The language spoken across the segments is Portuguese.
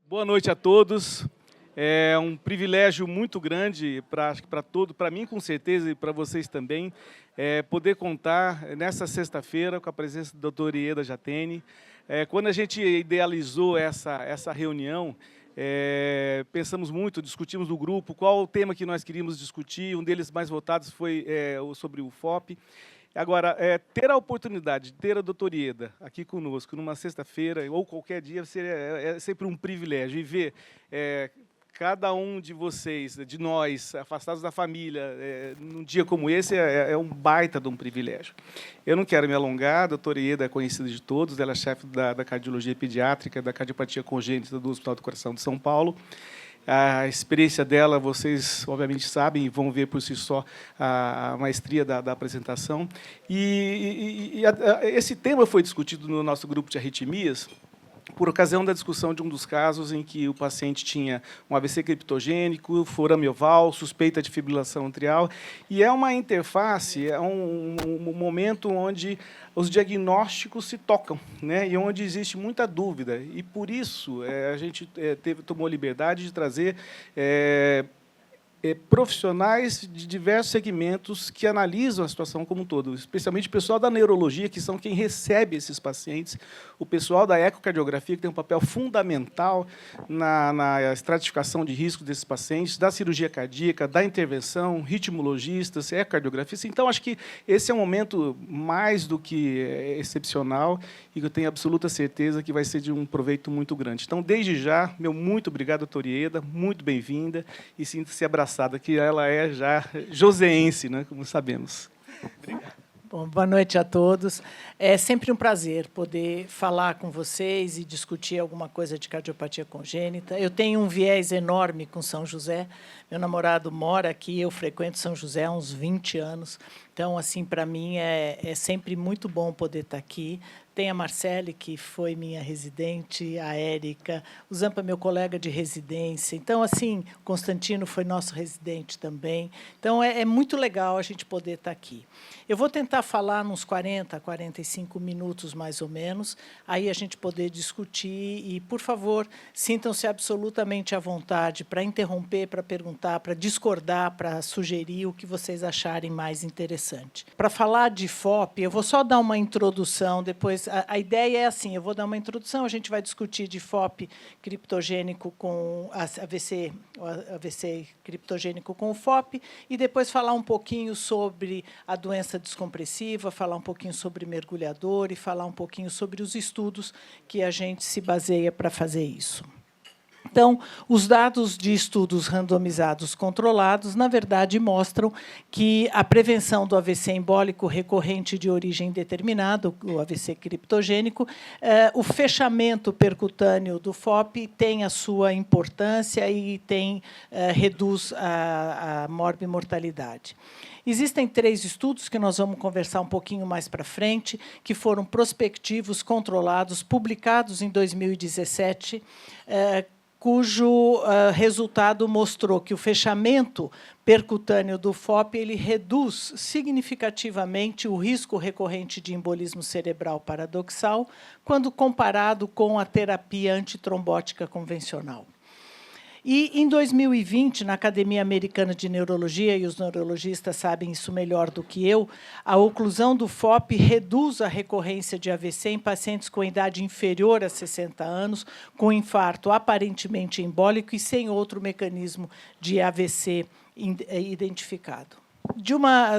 Boa noite a todos. É um privilégio muito grande para mim, com certeza, e para vocês também, poder contar nessa sexta-feira com a presença da doutora Ieda Jatene. Quando a gente idealizou essa reunião, pensamos muito, discutimos no grupo qual o tema que nós queríamos discutir. Um deles mais votados foi sobre o FOP. Agora, ter a oportunidade de ter a doutora Ieda aqui conosco numa sexta-feira ou qualquer dia é sempre um privilégio. E ver cada um de vocês, de nós, afastados da família, num dia como esse, é um baita de um privilégio. Eu não quero me alongar, a doutora Ieda é conhecida de todos, ela é chefe da cardiologia pediátrica, da cardiopatia congênita do Hospital do Coração de São Paulo. A experiência dela, vocês, obviamente, sabem e vão ver por si só a maestria da apresentação. Esse tema foi discutido no nosso grupo de arritmias, por ocasião da discussão de um dos casos em que o paciente tinha um AVC criptogênico, forame oval, suspeita de fibrilação atrial, e é uma interface, é um momento onde os diagnósticos se tocam, né, e onde existe muita dúvida. E, por isso, a gente tomou liberdade de trazer profissionais de diversos segmentos que analisam a situação como um todo, especialmente o pessoal da neurologia, que são quem recebe esses pacientes, o pessoal da ecocardiografia, que tem um papel fundamental na estratificação de risco desses pacientes, da cirurgia cardíaca, da intervenção, ritmologistas, ecocardiografistas. Então, acho que esse é um momento mais do que excepcional e que eu tenho absoluta certeza que vai ser de um proveito muito grande. Então, desde já, meu muito obrigado, doutora Ieda, muito bem-vinda, e sinta-se abraçada, que ela é já joseense, né, como sabemos. Obrigado. Bom, boa noite a todos. É sempre um prazer poder falar com vocês e discutir alguma coisa de cardiopatia congênita. Eu tenho um viés enorme com São José. Meu namorado mora aqui, eu frequento São José há uns 20 anos. Então, assim, para mim, é sempre muito bom poder estar aqui. Tem a Marcele, que foi minha residente, a Érica, o Zampa, meu colega de residência. Então, assim, o Constantino foi nosso residente também. Então, é muito legal a gente poder estar aqui. Eu vou tentar falar uns 40, 45 minutos, mais ou menos, aí a gente poder discutir. E, por favor, sintam-se absolutamente à vontade para interromper, para perguntar, para discordar, para sugerir o que vocês acharem mais interessante. Para falar de FOP, eu vou só dar uma introdução, depois. A ideia é assim, eu vou dar uma introdução, a gente vai discutir de FOP criptogênico com AVC criptogênico com o FOP, e depois falar um pouquinho sobre a doença descompressiva, falar um pouquinho sobre mergulhador e falar um pouquinho sobre os estudos que a gente se baseia para fazer isso. Então, os dados de estudos randomizados controlados, na verdade, mostram que a prevenção do AVC embólico recorrente de origem indeterminada, o AVC criptogênico, o fechamento percutâneo do FOP tem a sua importância e reduz a morbimortalidade. Existem 3 estudos que nós vamos conversar um pouquinho mais para frente, que foram prospectivos, controlados, publicados em 2017, cujo resultado mostrou que o fechamento percutâneo do FOP ele reduz significativamente o risco recorrente de embolismo cerebral paradoxal quando comparado com a terapia antitrombótica convencional. E, em 2020, na Academia Americana de Neurologia, e os neurologistas sabem isso melhor do que eu, a oclusão do FOP reduz a recorrência de AVC em pacientes com idade inferior a 60 anos, com infarto aparentemente embólico e sem outro mecanismo de AVC identificado.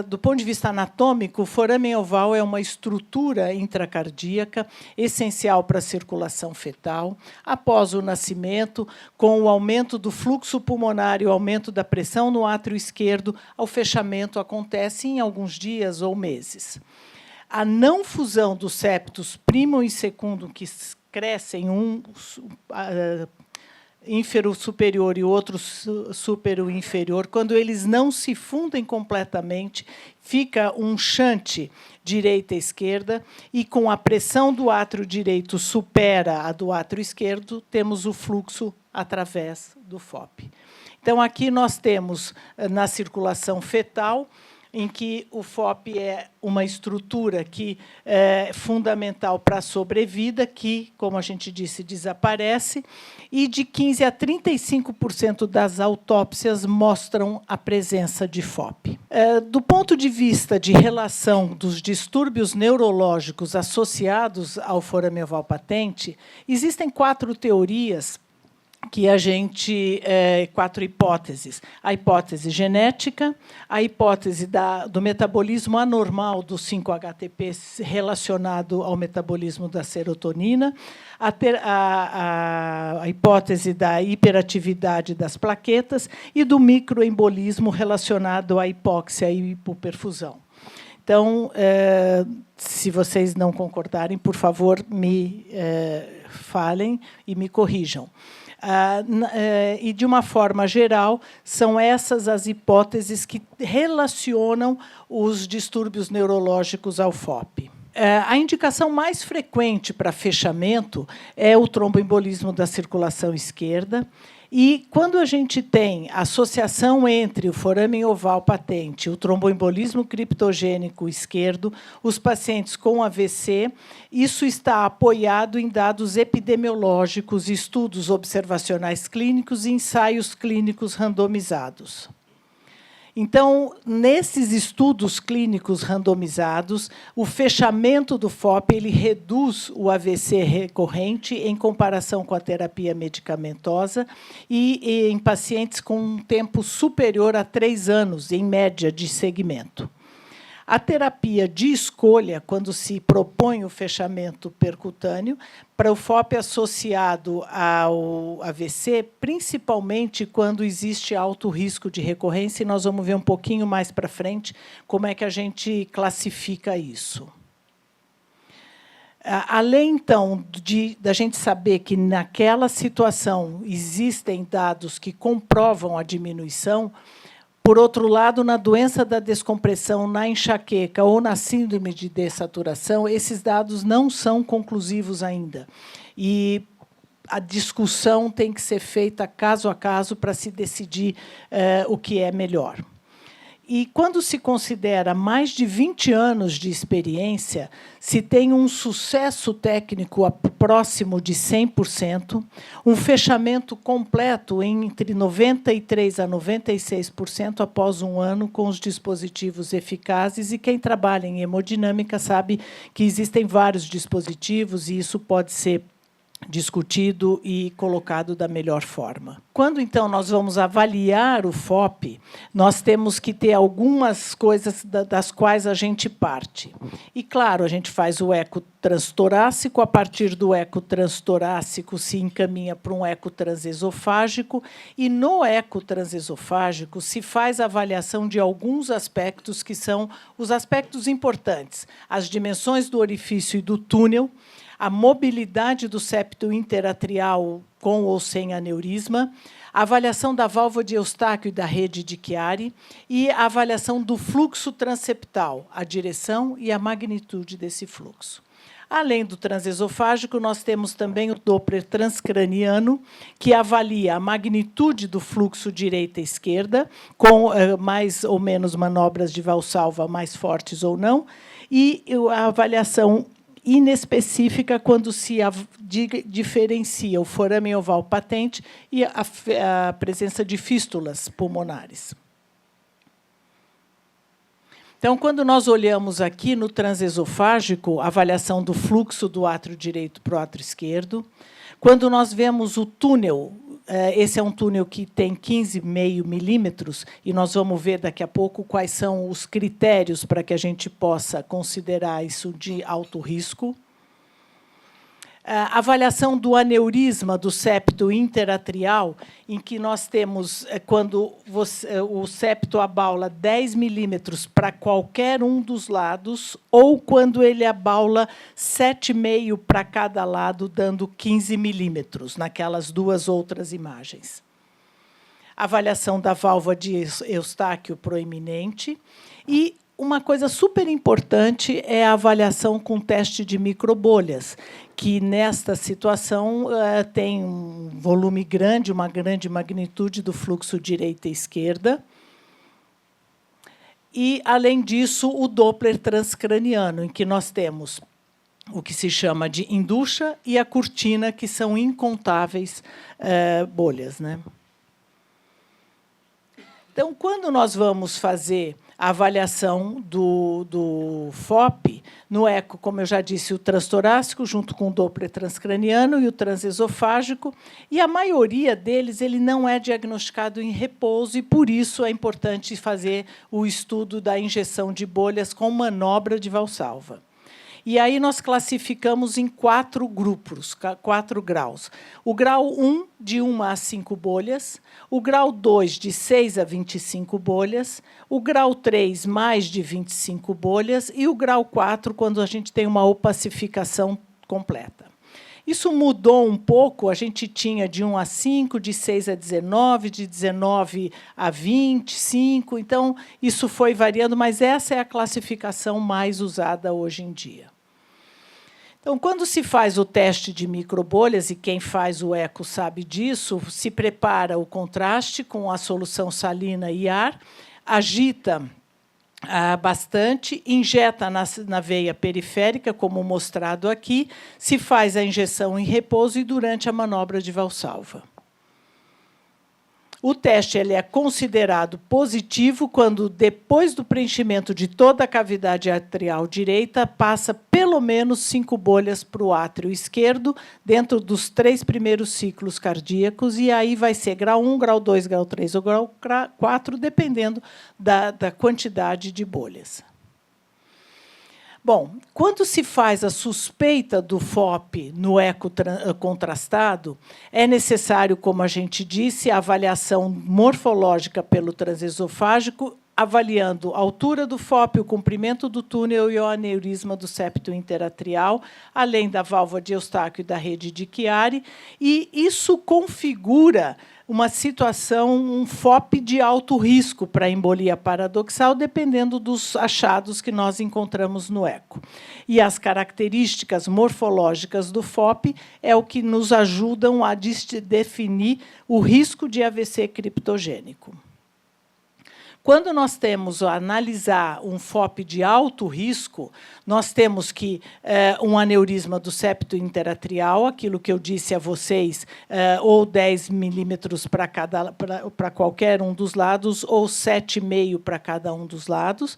Do ponto de vista anatômico, o foramen oval é uma estrutura intracardíaca essencial para a circulação fetal. Após o nascimento, com o aumento do fluxo pulmonar e o aumento da pressão no átrio esquerdo, o fechamento acontece em alguns dias ou meses. A não fusão dos septos primo e segundo, que crescem ínfero superior e outro súpero inferior, quando eles não se fundem completamente, fica um shunt direita e esquerda, e com a pressão do átrio direito supera a do átrio esquerdo, temos o fluxo através do FOP. Então, aqui nós temos, na circulação fetal, em que o FOP é uma estrutura que é fundamental para a sobrevida, que, como a gente disse, desaparece, e de 15% a 35% das autópsias mostram a presença de FOP. Do ponto de vista de relação dos distúrbios neurológicos associados ao forame oval patente, existem 4 teorias que a gente, 4 hipóteses. A hipótese genética, a hipótese do metabolismo anormal do 5-HTP relacionado ao metabolismo da serotonina, a hipótese da hiperatividade das plaquetas e do microembolismo relacionado à hipóxia e hipoperfusão. Então, se vocês não concordarem, por favor, me falem e me corrijam. E, de uma forma geral, são essas as hipóteses que relacionam os distúrbios neurológicos ao FOP. A indicação mais frequente para fechamento é o tromboembolismo da circulação esquerda. E, quando a gente tem associação entre o forame oval patente, o tromboembolismo criptogênico esquerdo, os pacientes com AVC, isso está apoiado em dados epidemiológicos, estudos observacionais clínicos e ensaios clínicos randomizados. Então, nesses estudos clínicos randomizados, o fechamento do FOP ele reduz o AVC recorrente em comparação com a terapia medicamentosa e em pacientes com um tempo superior a 3 anos, em média, de segmento. A terapia de escolha, quando se propõe o fechamento percutâneo, para o FOP associado ao AVC, principalmente quando existe alto risco de recorrência, e nós vamos ver um pouquinho mais para frente como é que a gente classifica isso. Além, então, da gente saber que, naquela situação, existem dados que comprovam a diminuição, por outro lado, na doença da descompressão, na enxaqueca ou na síndrome de dessaturação, esses dados não são conclusivos ainda. E a discussão tem que ser feita caso a caso para se decidir o que é melhor. E, quando se considera mais de 20 anos de experiência, se tem um sucesso técnico próximo de 100%, um fechamento completo entre 93% a 96% após 1 ano com os dispositivos eficazes. E quem trabalha em hemodinâmica sabe que existem vários dispositivos e isso pode ser discutido e colocado da melhor forma. Quando, então, nós vamos avaliar o FOP, nós temos que ter algumas coisas das quais a gente parte. E, claro, a gente faz o eco transtorácico, a partir do eco transtorácico se encaminha para um eco transesofágico, e no eco transesofágico se faz a avaliação de alguns aspectos que são os aspectos importantes: as dimensões do orifício e do túnel, a mobilidade do septo interatrial com ou sem aneurisma, a avaliação da válvula de Eustáquio e da rede de Chiari e a avaliação do fluxo transeptal, a direção e a magnitude desse fluxo. Além do transesofágico, nós temos também o Doppler transcraniano, que avalia a magnitude do fluxo direita e esquerda, com mais ou menos manobras de Valsalva mais fortes ou não, e a avaliação inespecífica quando se diferencia o forame oval patente e a presença de fístulas pulmonares. Então, quando nós olhamos aqui no transesofágico, a avaliação do fluxo do átrio direito para o átrio esquerdo, quando nós vemos o túnel, esse é um túnel que tem 15,5 milímetros, e nós vamos ver daqui a pouco quais são os critérios para que a gente possa considerar isso de alto risco. A avaliação do aneurisma do septo interatrial, em que nós temos, quando o septo abaula 10 milímetros para qualquer um dos lados, ou quando ele abaula 7,5 para cada lado, dando 15 milímetros, naquelas duas outras imagens. Avaliação da válvula de Eustáquio proeminente. E uma coisa super importante é a avaliação com teste de microbolhas, que, nesta situação, tem um volume grande, uma grande magnitude do fluxo direita e esquerda. E, além disso, o Doppler transcraniano, em que nós temos o que se chama de inducha e a cortina, que são incontáveis bolhas, né? Então, quando nós vamos fazer a avaliação do FOP, no eco, como eu já disse, o transtorácico, junto com o Doppler transcraniano e o transesofágico, e a maioria deles ele não é diagnosticado em repouso, e, por isso, é importante fazer o estudo da injeção de bolhas com manobra de Valsalva. E aí nós classificamos em 4 grupos, 4 graus. O grau 1, de 1 a 5 bolhas, o grau 2, de 6 a 25 bolhas, o grau 3, mais de 25 bolhas, e o grau 4, quando a gente tem uma opacificação completa. Isso mudou um pouco, a gente tinha de 1 a 5, de 6 a 19, de 19 a 25, então isso foi variando, mas essa é a classificação mais usada hoje em dia. Então, quando se faz o teste de microbolhas, e quem faz o eco sabe disso, se prepara o contraste com a solução salina e ar, agita bastante, injeta na veia periférica, como mostrado aqui, se faz a injeção em repouso e durante a manobra de Valsalva. O teste ele é considerado positivo quando, depois do preenchimento de toda a cavidade atrial direita, passa pelo menos 5 bolhas para o átrio esquerdo, dentro dos 3 primeiros ciclos cardíacos, e aí vai ser grau 1, grau 2, grau 3 ou grau 4, dependendo da quantidade de bolhas. Bom, quando se faz a suspeita do FOP no eco contrastado, é necessário, como a gente disse, a avaliação morfológica pelo transesofágico, avaliando a altura do FOP, o comprimento do túnel e o aneurisma do septo interatrial, além da válvula de Eustáquio e da rede de Chiari, e isso configura uma situação, um FOP de alto risco para embolia paradoxal, dependendo dos achados que nós encontramos no eco. E as características morfológicas do FOP é o que nos ajudam a definir o risco de AVC criptogênico. Quando nós temos a analisar um FOP de alto risco, nós temos que um aneurisma do septo interatrial, aquilo que eu disse a vocês, ou 10 milímetros para qualquer um dos lados, ou 7,5 para cada um dos lados,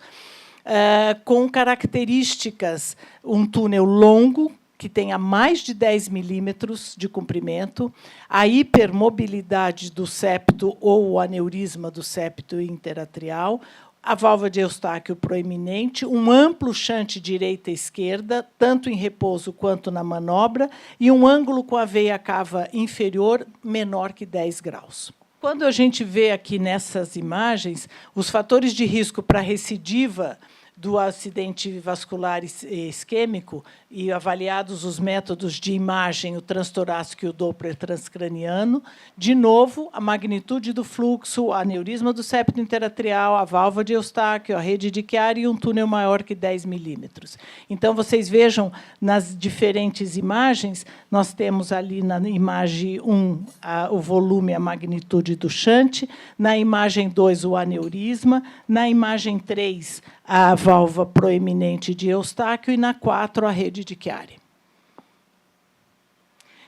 com características, um túnel longo, que tenha mais de 10 milímetros de comprimento, a hipermobilidade do septo ou o aneurisma do septo interatrial, a válvula de Eustáquio proeminente, um amplo shunt direita e esquerda, tanto em repouso quanto na manobra, e um ângulo com a veia cava inferior menor que 10 graus. Quando a gente vê aqui nessas imagens, os fatores de risco para recidiva do acidente vascular isquêmico e avaliados os métodos de imagem, o transtorácico e o Doppler transcraniano, de novo, a magnitude do fluxo, o aneurisma do septo interatrial, a válvula de Eustáquio, a rede de Chiari e um túnel maior que 10 milímetros. Então, vocês vejam, nas diferentes imagens, nós temos ali na imagem 1 o volume, a magnitude do shunt, na imagem 2 o aneurisma, na imagem 3 a válvula proeminente de Eustáquio e na 4 a rede de Chiari.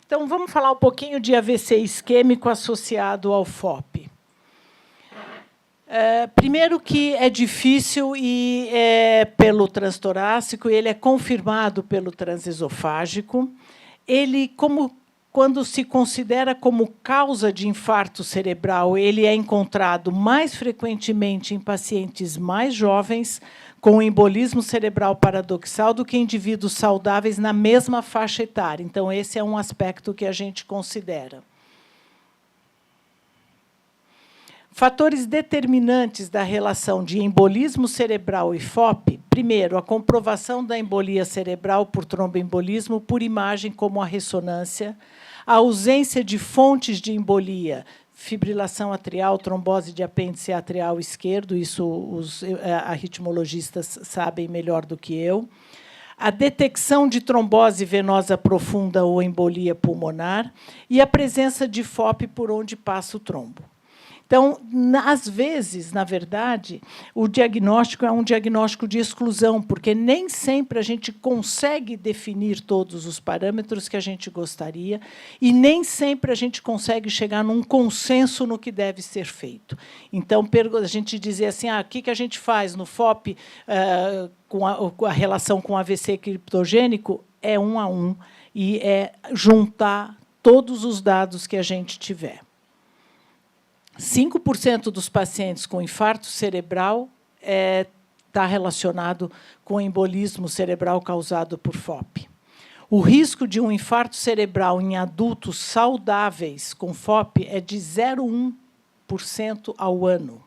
Então, vamos falar um pouquinho de AVC isquêmico associado ao FOP. Primeiro que é difícil e pelo transtorácico, ele é confirmado pelo transesofágico. Ele, quando se considera como causa de infarto cerebral, ele é encontrado mais frequentemente em pacientes mais jovens, com embolismo cerebral paradoxal do que indivíduos saudáveis na mesma faixa etária. Então, esse é um aspecto que a gente considera. Fatores determinantes da relação de embolismo cerebral e FOP. Primeiro, a comprovação da embolia cerebral por tromboembolismo por imagem, como a ressonância. A ausência de fontes de embolia, fibrilação atrial, trombose de apêndice atrial esquerdo, isso os arritmologistas sabem melhor do que eu. A detecção de trombose venosa profunda ou embolia pulmonar e a presença de FOP por onde passa o trombo. Então, às vezes, na verdade, o diagnóstico é um diagnóstico de exclusão, porque nem sempre a gente consegue definir todos os parâmetros que a gente gostaria e nem sempre a gente consegue chegar num consenso no que deve ser feito. Então, a gente dizer assim, o que a gente faz no FOP com a relação com AVC criptogênico é 1 a 1 e é juntar todos os dados que a gente tiver. 5% dos pacientes com infarto cerebral está relacionado com embolismo cerebral causado por FOP. O risco de um infarto cerebral em adultos saudáveis com FOP é de 0,1% ao ano.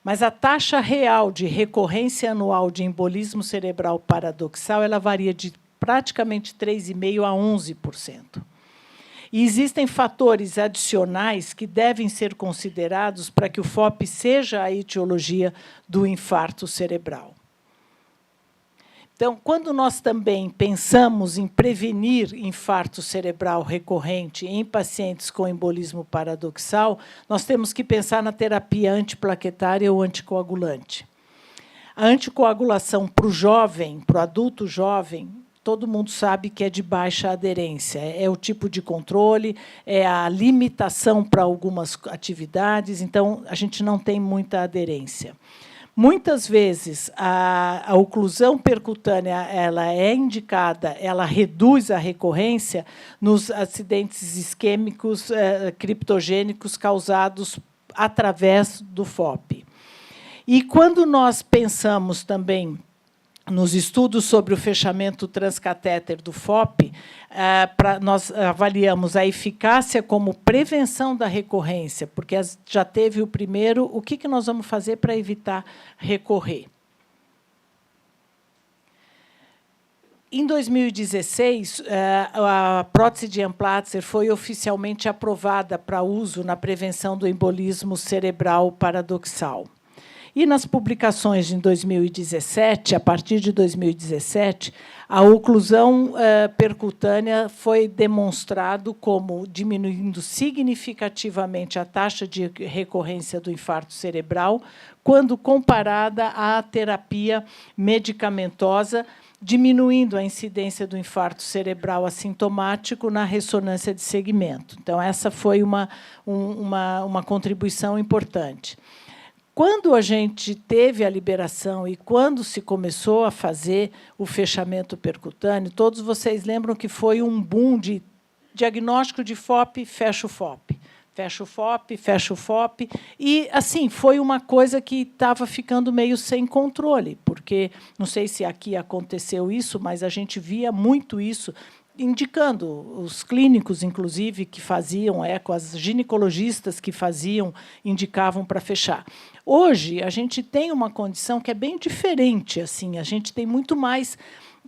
Mas a taxa real de recorrência anual de embolismo cerebral paradoxal ela varia de praticamente 3,5% a 11%. E existem fatores adicionais que devem ser considerados para que o FOP seja a etiologia do infarto cerebral. Então, quando nós também pensamos em prevenir infarto cerebral recorrente em pacientes com embolismo paradoxal, nós temos que pensar na terapia antiplaquetária ou anticoagulante. A anticoagulação para o jovem, para o adulto jovem, todo mundo sabe que é de baixa aderência. É o tipo de controle, é a limitação para algumas atividades, então, a gente não tem muita aderência. Muitas vezes, a oclusão percutânea ela é indicada, ela reduz a recorrência nos acidentes isquêmicos criptogênicos causados através do FOP. E, quando nós pensamos também nos estudos sobre o fechamento transcatéter do FOP, nós avaliamos a eficácia como prevenção da recorrência, porque já teve o primeiro, o que nós vamos fazer para evitar recorrer? Em 2016, a prótese de Amplatzer foi oficialmente aprovada para uso na prevenção do embolismo cerebral paradoxal. E nas publicações de 2017, a partir de 2017, a oclusão percutânea foi demonstrado como diminuindo significativamente a taxa de recorrência do infarto cerebral, quando comparada à terapia medicamentosa, diminuindo a incidência do infarto cerebral assintomático na ressonância de segmento. Então, essa foi uma contribuição importante. Quando a gente teve a liberação e quando se começou a fazer o fechamento percutâneo, todos vocês lembram que foi um boom de diagnóstico de FOP, fecha o FOP. Fecha o FOP, fecha o FOP. E, assim, foi uma coisa que estava ficando meio sem controle, porque, não sei se aqui aconteceu isso, mas a gente via muito isso, indicando os clínicos, inclusive, que faziam eco, as ginecologistas que faziam, indicavam para fechar. Hoje, a gente tem uma condição que é bem diferente. Assim, a gente tem muito mais...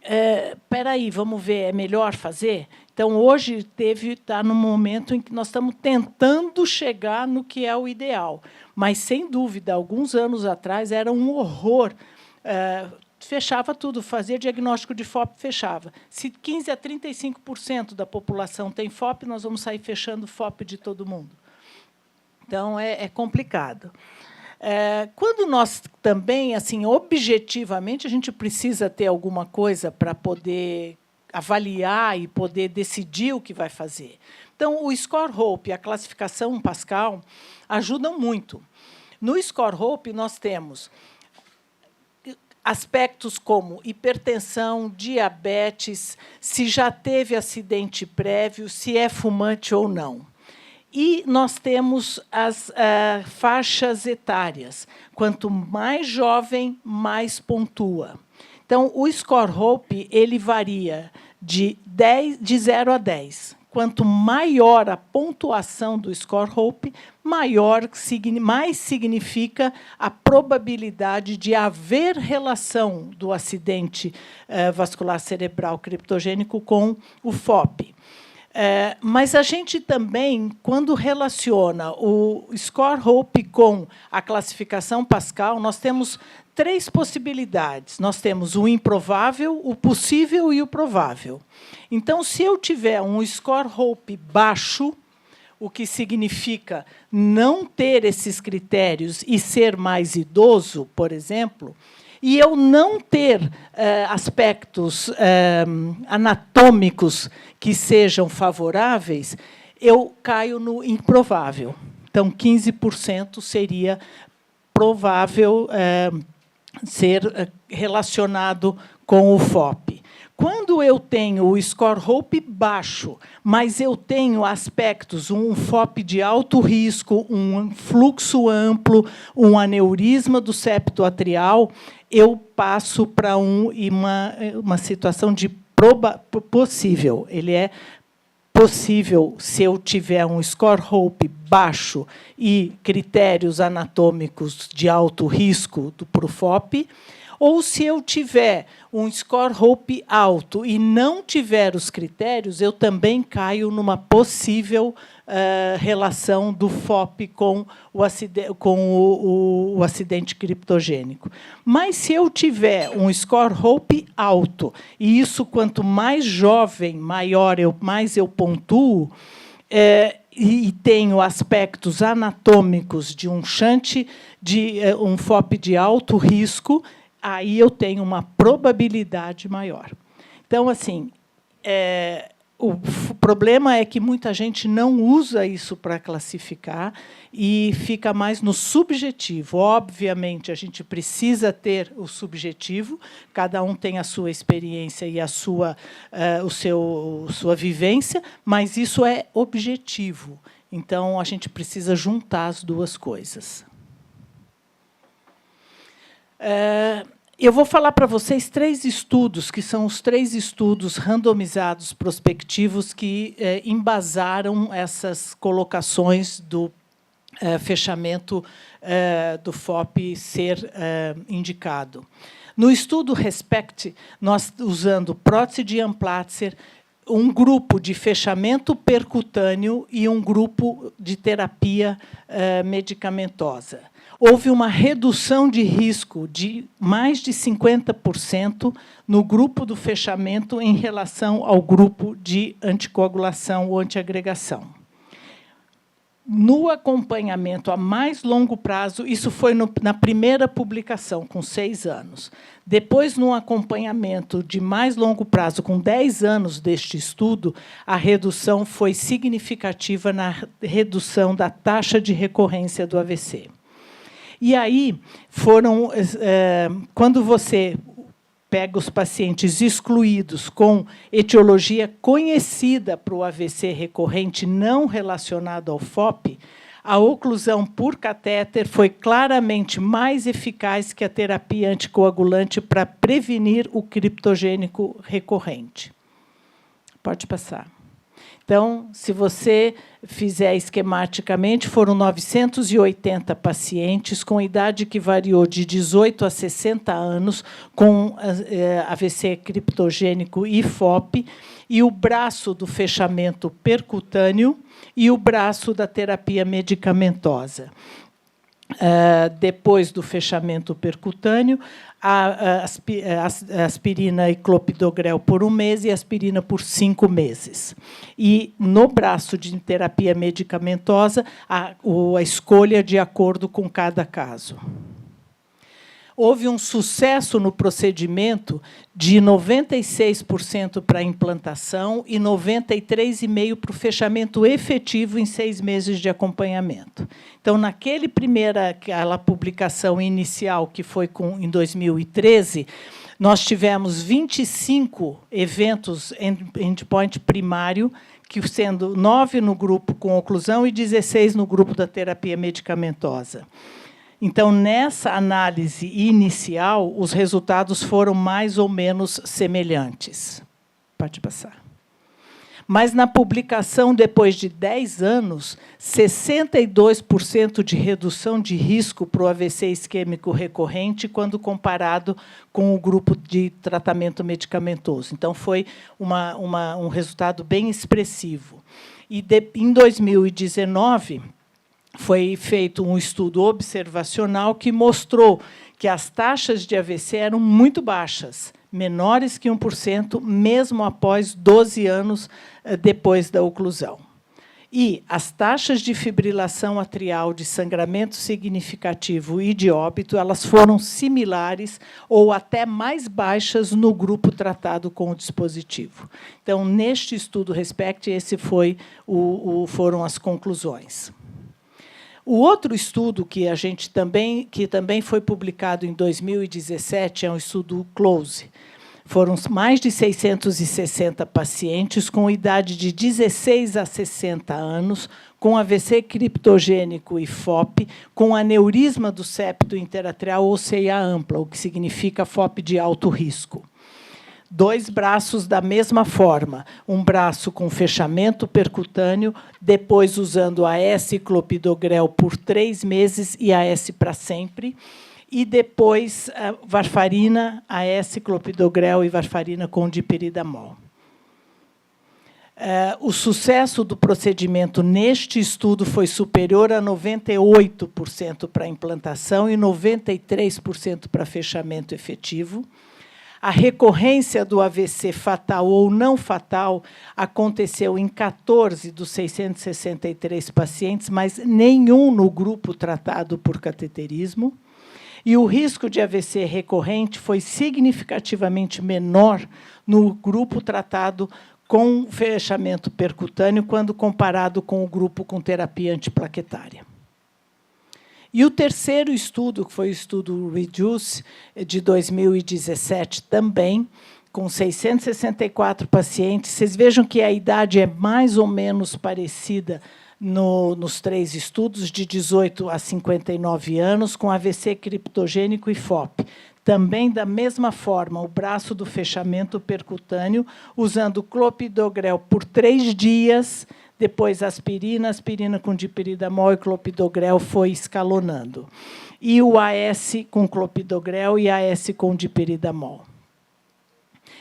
espera aí, vamos ver, é melhor fazer? Então, hoje está no momento em que nós estamos tentando chegar no que é o ideal. Mas, sem dúvida, alguns anos atrás, era um horror. Fechava tudo, fazia diagnóstico de FOP, fechava. Se 15% a 35% da população tem FOP, nós vamos sair fechando FOP de todo mundo. Então, é complicado. Quando nós também, assim, objetivamente, a gente precisa ter alguma coisa para poder avaliar e poder decidir o que vai fazer. Então, o Score Hope e a classificação Pascal ajudam muito. No Score Hope, nós temos aspectos como hipertensão, diabetes, se já teve acidente prévio, se é fumante ou não. E nós temos as faixas etárias. Quanto mais jovem, mais pontua. Então, o score Hope ele varia de 0 a 10. Quanto maior a pontuação do score Hope, mais significa a probabilidade de haver relação do acidente vascular cerebral criptogênico com o FOP. Mas a gente também, quando relaciona o score Hope com a classificação Pascal, nós temos 3 possibilidades. Nós temos o improvável, o possível e o provável. Então, se eu tiver um score Hope baixo, o que significa não ter esses critérios e ser mais idoso, por exemplo, e eu não ter aspectos anatômicos que sejam favoráveis, eu caio no improvável. Então, 15% seria provável ser relacionado com o FOP. Quando eu tenho o score Hope baixo, mas eu tenho aspectos, um FOP de alto risco, um fluxo amplo, um aneurisma do septo atrial, eu passo para uma situação de possível. Ele é possível se eu tiver um score Hope baixo e critérios anatômicos de alto risco para o FOP, ou se eu tiver um score Hope alto e não tiver os critérios, eu também caio numa possível relação do FOP com o acidente criptogênico. Mas, se eu tiver um score Hope alto, e isso, quanto mais jovem, mais eu pontuo, e tenho aspectos anatômicos de um shunt, de um FOP de alto risco, aí eu tenho uma probabilidade maior. Então, assim, o problema é que muita gente não usa isso para classificar e fica mais no subjetivo. Obviamente, a gente precisa ter o subjetivo, cada um tem a sua experiência e sua vivência, mas isso é objetivo. Então, a gente precisa juntar as duas coisas. Eu vou falar para vocês 3 estudos, que são os 3 estudos randomizados prospectivos que embasaram essas colocações do fechamento do FOP ser indicado. No estudo RESPECT, nós usando prótese de Ian-Platzer, um grupo de fechamento percutâneo e um grupo de terapia medicamentosa. Houve uma redução de risco de mais de 50% no grupo do fechamento em relação ao grupo de anticoagulação ou antiagregação. No acompanhamento a mais longo prazo, isso foi na primeira publicação, com 6 anos. Depois, no acompanhamento de mais longo prazo, com 10 anos deste estudo, a redução foi significativa na redução da taxa de recorrência do AVC. E aí, quando você pega os pacientes excluídos com etiologia conhecida para o AVC recorrente não relacionado ao FOP, a oclusão por catéter foi claramente mais eficaz que a terapia anticoagulante para prevenir o criptogênico recorrente. Pode passar. Então, se você fizer esquematicamente, foram 980 pacientes com idade que variou de 18 a 60 anos, com AVC criptogênico e FOP, e o braço do fechamento percutâneo e o braço da terapia medicamentosa. Depois do fechamento percutâneo, a aspirina e clopidogrel por 1 mês e aspirina por 5 meses. E, no braço de terapia medicamentosa, a escolha de acordo com cada caso. Houve um sucesso no procedimento de 96% para a implantação e 93,5% para o fechamento efetivo em 6 meses de acompanhamento. Então, aquela publicação inicial, que foi em 2013, Nós tivemos 25 eventos endpoint primário, que sendo 9 no grupo com oclusão e 16 no grupo da terapia medicamentosa. Então, nessa análise inicial, os resultados foram mais ou menos semelhantes. Pode passar. Mas, na publicação, depois de 10 anos, 62% de redução de risco para o AVC isquêmico recorrente quando comparado com o grupo de tratamento medicamentoso. Então, foi um resultado bem expressivo. E, em 2019, foi feito um estudo observacional que mostrou que as taxas de AVC eram muito baixas, menores que 1%, mesmo após 12 anos depois da oclusão. E as taxas de fibrilação atrial, de sangramento significativo e de óbito, elas foram similares ou até mais baixas no grupo tratado com o dispositivo. Então, neste estudo RESPECT, esse foram as conclusões. O outro estudo que também foi publicado em 2017 é um estudo CLOSE. Foram mais de 660 pacientes com idade de 16 a 60 anos, com AVC criptogênico e FOP, com aneurisma do septo interatrial ou ceia ampla, o que significa FOP de alto risco. 2 braços da mesma forma, um braço com fechamento percutâneo, depois usando AS clopidogrel por 3 meses e AS para sempre, e depois varfarina, AS clopidogrel e varfarina com dipiridamol. O sucesso do procedimento neste estudo foi superior a 98% para implantação e 93% para fechamento efetivo. A recorrência do AVC fatal ou não fatal aconteceu em 14 dos 663 pacientes, mas nenhum no grupo tratado por cateterismo. E o risco de AVC recorrente foi significativamente menor no grupo tratado com fechamento percutâneo quando comparado com o grupo com terapia antiplaquetária. E o terceiro estudo, que foi o estudo REDUCE, de 2017 também, com 664 pacientes. Vocês vejam que a idade é mais ou menos parecida nos 3 estudos, de 18 a 59 anos, com AVC criptogênico e FOP. Também, da mesma forma, o braço do fechamento percutâneo, usando clopidogrel por 3 dias, depois aspirina com dipiridamol e clopidogrel foi escalonando. E o AS com clopidogrel e AS com dipiridamol.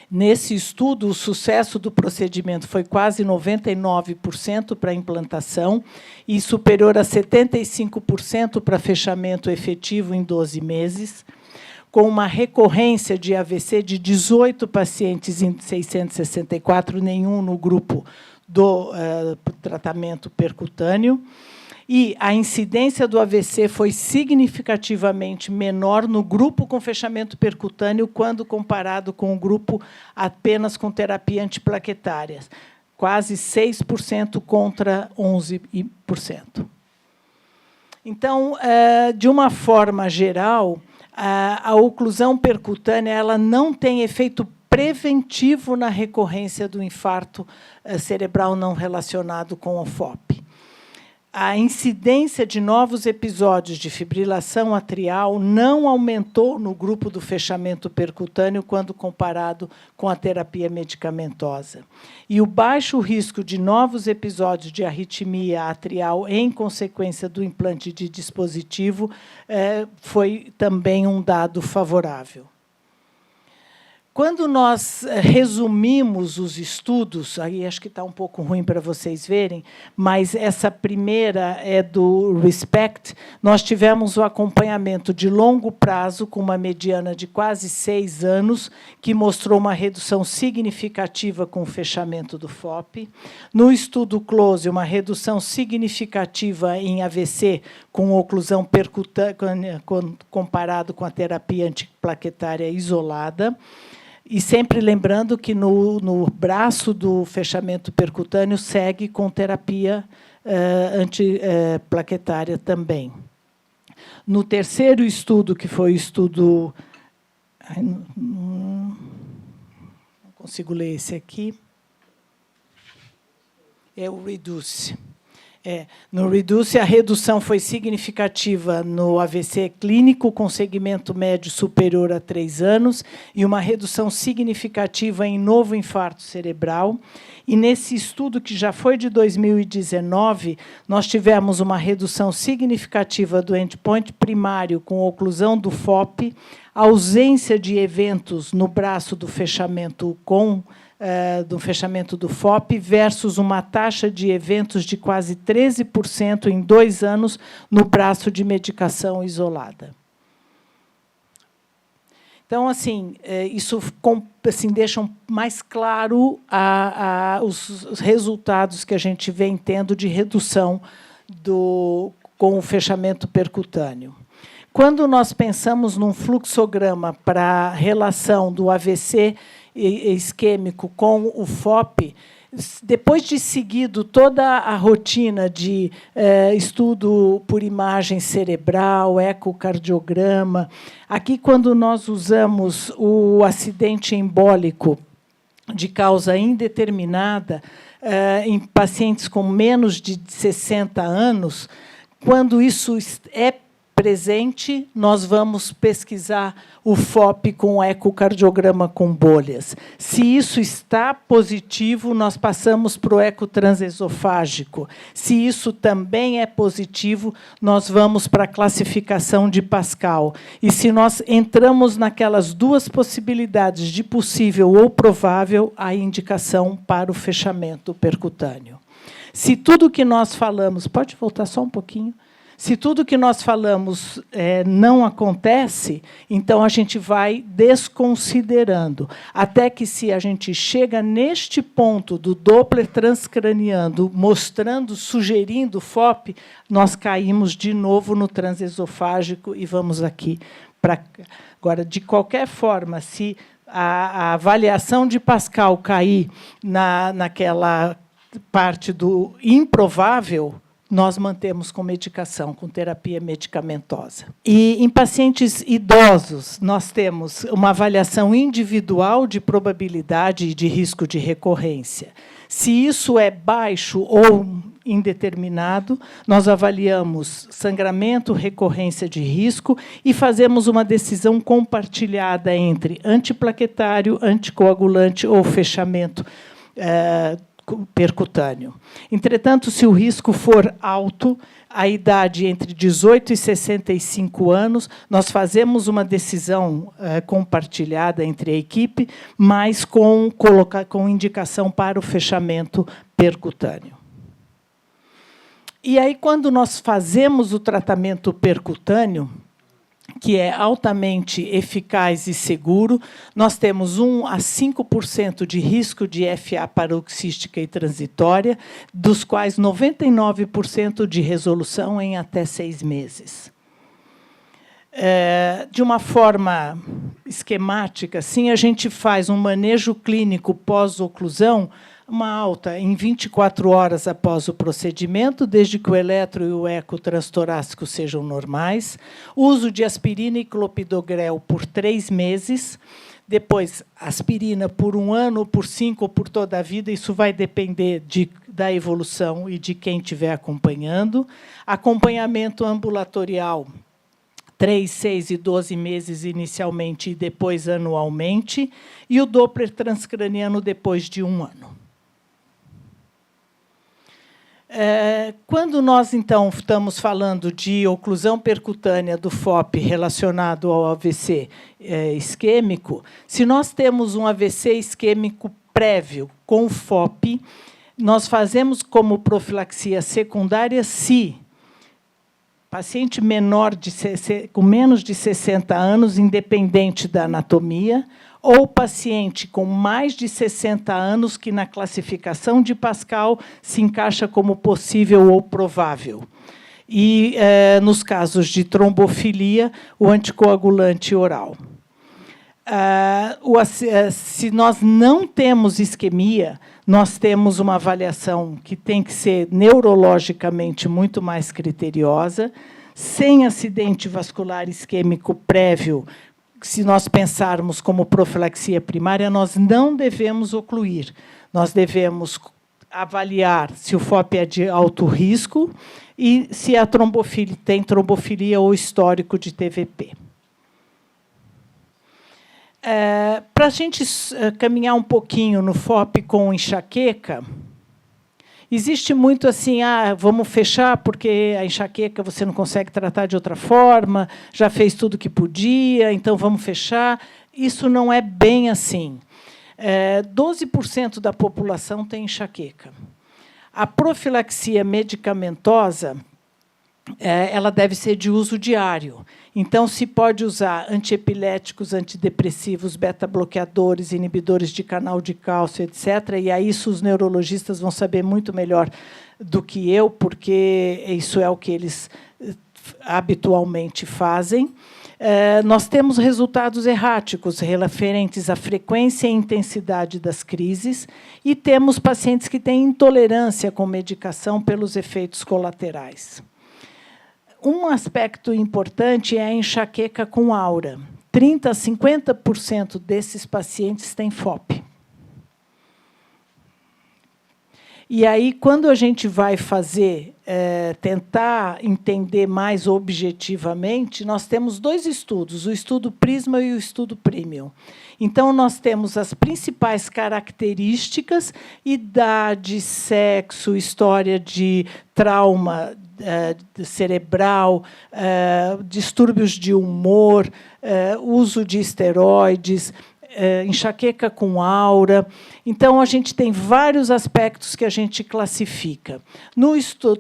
Nesse estudo, o sucesso do procedimento foi quase 99% para a implantação e superior a 75% para fechamento efetivo em 12 meses, com uma recorrência de AVC de 18 pacientes em 664, nenhum no grupo do tratamento percutâneo. E a incidência do AVC foi significativamente menor no grupo com fechamento percutâneo quando comparado com o grupo apenas com terapia antiplaquetária, quase 6% contra 11%. Então, de uma forma geral, a oclusão percutânea ela não tem efeito preventivo na recorrência do infarto cerebral não relacionado com o FOP. A incidência de novos episódios de fibrilação atrial não aumentou no grupo do fechamento percutâneo quando comparado com a terapia medicamentosa. E o baixo risco de novos episódios de arritmia atrial em consequência do implante de dispositivo foi também um dado favorável. Quando nós resumimos os estudos, aí acho que está um pouco ruim para vocês verem, mas essa primeira é do RESPECT, nós tivemos o acompanhamento de longo prazo, com uma mediana de quase 6 anos, que mostrou uma redução significativa com o fechamento do FOP. No estudo CLOSE, uma redução significativa em AVC com oclusão percutânea comparado com a terapia antiplaquetária isolada. E sempre lembrando que no braço do fechamento percutâneo segue com terapia antiplaquetária também. No terceiro estudo, que foi o estudo Ai, não consigo ler esse aqui. É o REDUCE. No REDUCE, a redução foi significativa no AVC clínico, com segmento médio superior a 3 anos, e uma redução significativa em novo infarto cerebral. E, nesse estudo, que já foi de 2019, nós tivemos uma redução significativa do endpoint primário com oclusão do FOP, ausência de eventos no braço do fechamento do fechamento do FOP versus uma taxa de eventos de quase 13% em 2 anos no braço de medicação isolada. Então, assim, isso deixa mais claro os resultados que a gente vem tendo de redução com o fechamento percutâneo. Quando nós pensamos num fluxograma para a relação do AVC isquêmico com o FOP, depois de seguido toda a rotina de estudo por imagem cerebral, ecocardiograma, aqui, quando nós usamos o acidente embólico de causa indeterminada em pacientes com menos de 60 anos, quando isso é presente, nós vamos pesquisar o FOP com ecocardiograma com bolhas. Se isso está positivo, nós passamos para o ecotransesofágico. Se isso também é positivo, nós vamos para a classificação de Pascal. E se nós entramos naquelas duas possibilidades de possível ou provável, a indicação para o fechamento percutâneo. Se tudo que nós falamos... Pode voltar só um pouquinho? Se tudo que nós falamos não acontece, então a gente vai desconsiderando. Até que, se a gente chega neste ponto do Doppler transcraniano, mostrando, sugerindo FOP, nós caímos de novo no transesofágico e vamos aqui para... Agora, de qualquer forma, se a avaliação de Pascal cair naquela parte do improvável, nós mantemos com medicação, com terapia medicamentosa. E, em pacientes idosos, nós temos uma avaliação individual de probabilidade e de risco de recorrência. Se isso é baixo ou indeterminado, nós avaliamos sangramento, recorrência de risco e fazemos uma decisão compartilhada entre antiplaquetário, anticoagulante ou fechamento percutâneo. Entretanto, se o risco for alto, a idade entre 18 e 65 anos, nós fazemos uma decisão compartilhada entre a equipe, mas com indicação para o fechamento percutâneo. E aí, quando nós fazemos o tratamento percutâneo, que é altamente eficaz e seguro, nós temos 1 a 5% de risco de FA paroxística e transitória, dos quais 99% de resolução em até 6 meses. De uma forma esquemática, assim, a gente faz um manejo clínico pós-oclusão, uma alta em 24 horas após o procedimento, desde que o eletro e o eco transtorácico sejam normais. Uso de aspirina e clopidogrel por 3 meses. Depois, aspirina por 1 ano, por 5 ou por toda a vida. Isso vai depender da evolução e de quem estiver acompanhando. Acompanhamento ambulatorial, 3, 6 e 12 meses inicialmente e depois anualmente. E o Doppler transcraniano depois de 1 ano. Quando nós, então, estamos falando de oclusão percutânea do FOP relacionado ao AVC isquêmico, se nós temos um AVC isquêmico prévio com FOP, nós fazemos como profilaxia secundária se paciente com menos de 60 anos, independente da anatomia, ou paciente com mais de 60 anos, que na classificação de Pascal se encaixa como possível ou provável. E, nos casos de trombofilia, o anticoagulante oral. Se nós não temos isquemia, nós temos uma avaliação que tem que ser neurologicamente muito mais criteriosa, sem acidente vascular isquêmico prévio, se nós pensarmos como profilaxia primária, nós não devemos ocluir. Nós devemos avaliar se o FOP é de alto risco e se a trombofilia, tem trombofilia ou histórico de TVP. Para a gente caminhar um pouquinho no FOP com enxaqueca, existe muito assim, vamos fechar porque a enxaqueca você não consegue tratar de outra forma, já fez tudo que podia, então vamos fechar. Isso não é bem assim. 12% da população tem enxaqueca. A profilaxia medicamentosa, ela deve ser de uso diário. Então, se pode usar antiepiléticos, antidepressivos, beta-bloqueadores, inibidores de canal de cálcio, etc. E aí isso os neurologistas vão saber muito melhor do que eu, porque isso é o que eles habitualmente fazem. Nós temos resultados erráticos referentes à frequência e intensidade das crises e temos pacientes que têm intolerância com medicação pelos efeitos colaterais. Um aspecto importante é a enxaqueca com aura. 30% a 50% desses pacientes têm FOP. E aí, quando a gente vai fazer, tentar entender mais objetivamente, nós temos 2 estudos, o estudo Prisma e o estudo Premium. Então, nós temos as principais características, idade, sexo, história de trauma cerebral, distúrbios de humor, uso de esteroides, enxaqueca com aura. Então, a gente tem vários aspectos que a gente classifica.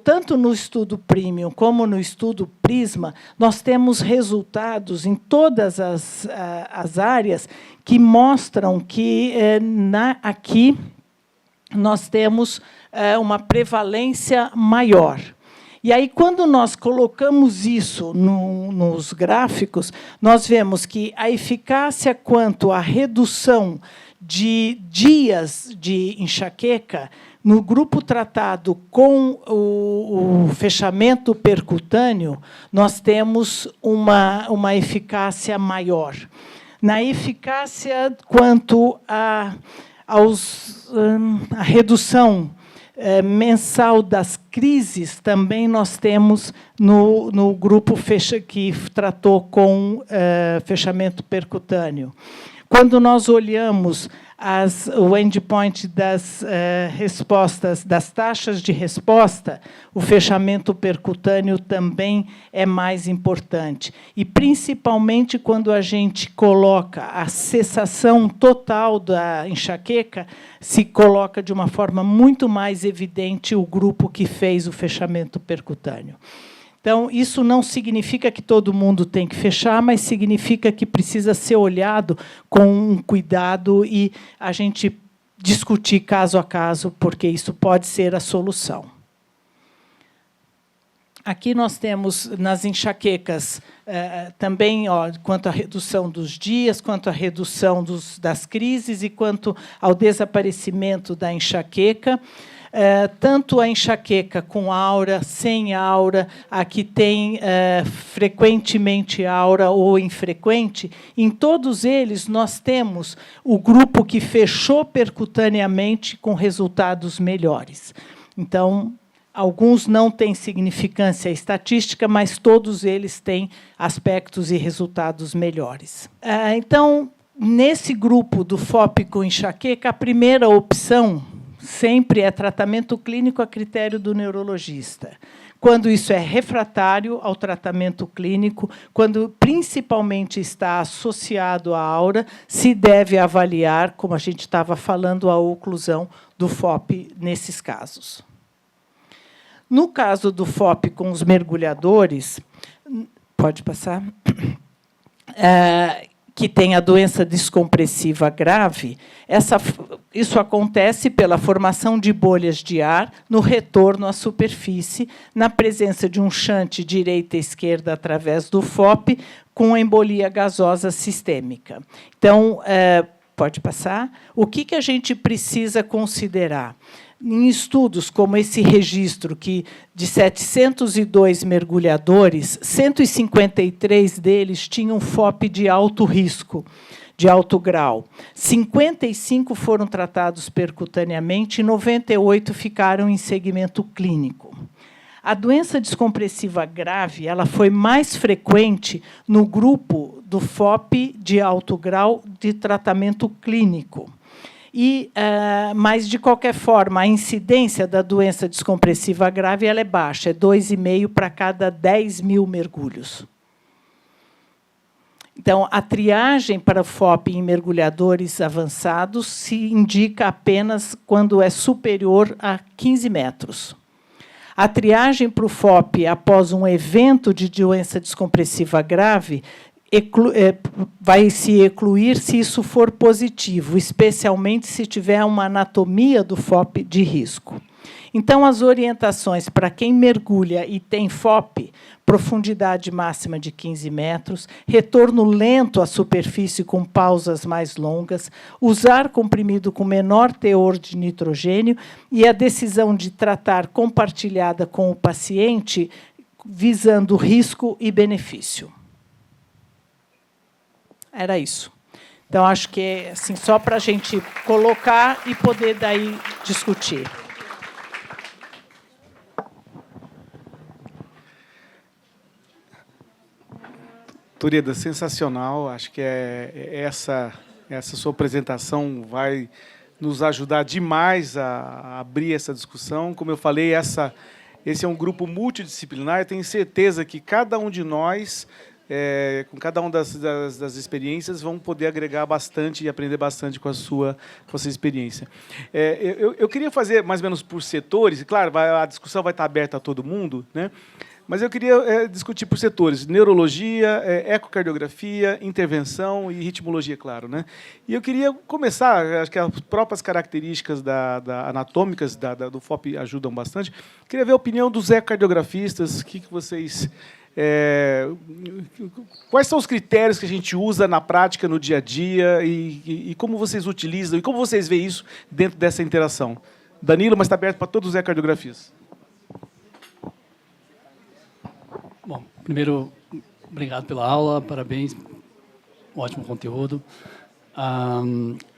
Tanto no estudo Premium como no estudo Prisma, nós temos resultados em todas as áreas que mostram que aqui nós temos uma prevalência maior. E aí, quando nós colocamos isso nos gráficos, nós vemos que a eficácia quanto à redução de dias de enxaqueca, no grupo tratado com o fechamento percutâneo, nós temos uma eficácia maior. Na eficácia quanto à redução mensal das crises, também nós temos no grupo que tratou com fechamento percutâneo. Quando nós olhamos o endpoint das respostas, das taxas de resposta, o fechamento percutâneo também é mais importante. E, principalmente, quando a gente coloca a cessação total da enxaqueca, se coloca de uma forma muito mais evidente o grupo que fez o fechamento percutâneo. Então, isso não significa que todo mundo tem que fechar, mas significa que precisa ser olhado com um cuidado e a gente discutir caso a caso, porque isso pode ser a solução. Aqui nós temos, nas enxaquecas, também quanto à redução dos dias, quanto à redução das crises e quanto ao desaparecimento da enxaqueca. Tanto a enxaqueca com aura, sem aura, a que tem frequentemente aura ou infrequente, em todos eles nós temos o grupo que fechou percutaneamente com resultados melhores. Então, alguns não têm significância estatística, mas todos eles têm aspectos e resultados melhores. Então, nesse grupo do FOP com enxaqueca, a primeira opção sempre é tratamento clínico a critério do neurologista. Quando isso é refratário ao tratamento clínico, quando principalmente está associado à aura, se deve avaliar, como a gente estava falando, a oclusão do FOP nesses casos. No caso do FOP com os mergulhadores, pode passar, que tem a doença descompressiva grave, isso acontece pela formação de bolhas de ar no retorno à superfície, na presença de um shunt direita e esquerda através do FOP, com embolia gasosa sistêmica. Então, pode passar. O que a gente precisa considerar? Em estudos como esse registro, que de 702 mergulhadores, 153 deles tinham FOP de alto risco, de alto grau. 55 foram tratados percutaneamente e 98 ficaram em segmento clínico. A doença descompressiva grave ela foi mais frequente no grupo do FOP de alto grau de tratamento clínico. Mas, de qualquer forma, a incidência da doença descompressiva grave ela é baixa, é 2,5 para cada 10 mil mergulhos. Então, a triagem para FOP em mergulhadores avançados se indica apenas quando é superior a 15 metros. A triagem para o FOP após um evento de doença descompressiva grave vai se excluir se isso for positivo, especialmente se tiver uma anatomia do FOP de risco. Então, as orientações para quem mergulha e tem FOP, profundidade máxima de 15 metros, retorno lento à superfície com pausas mais longas, usar comprimido com menor teor de nitrogênio e a decisão de tratar compartilhada com o paciente, visando risco e benefício. Era isso. Então, acho que é assim, só para a gente colocar e poder daí discutir. Tureda, sensacional. Acho que essa sua apresentação vai nos ajudar demais a abrir essa discussão. Como eu falei, esse é um grupo multidisciplinar. Eu tenho certeza que cada um de nós, com cada uma das experiências, vão poder agregar bastante e aprender bastante com a sua experiência. Eu queria fazer mais ou menos por setores. Claro, a discussão vai estar aberta a todo mundo, né? Mas eu queria discutir por setores: neurologia, ecocardiografia, intervenção e ritmologia, claro, né? E eu queria começar, acho que as próprias características anatômicas do FOP ajudam bastante. Queria ver a opinião dos ecocardiografistas, o que vocês... quais são os critérios que a gente usa na prática, no dia a dia, e como vocês utilizam, e como vocês veem isso dentro dessa interação? Danilo, mas está aberto para todos os ecocardiografistas. Bom, primeiro, obrigado pela aula, parabéns, ótimo conteúdo.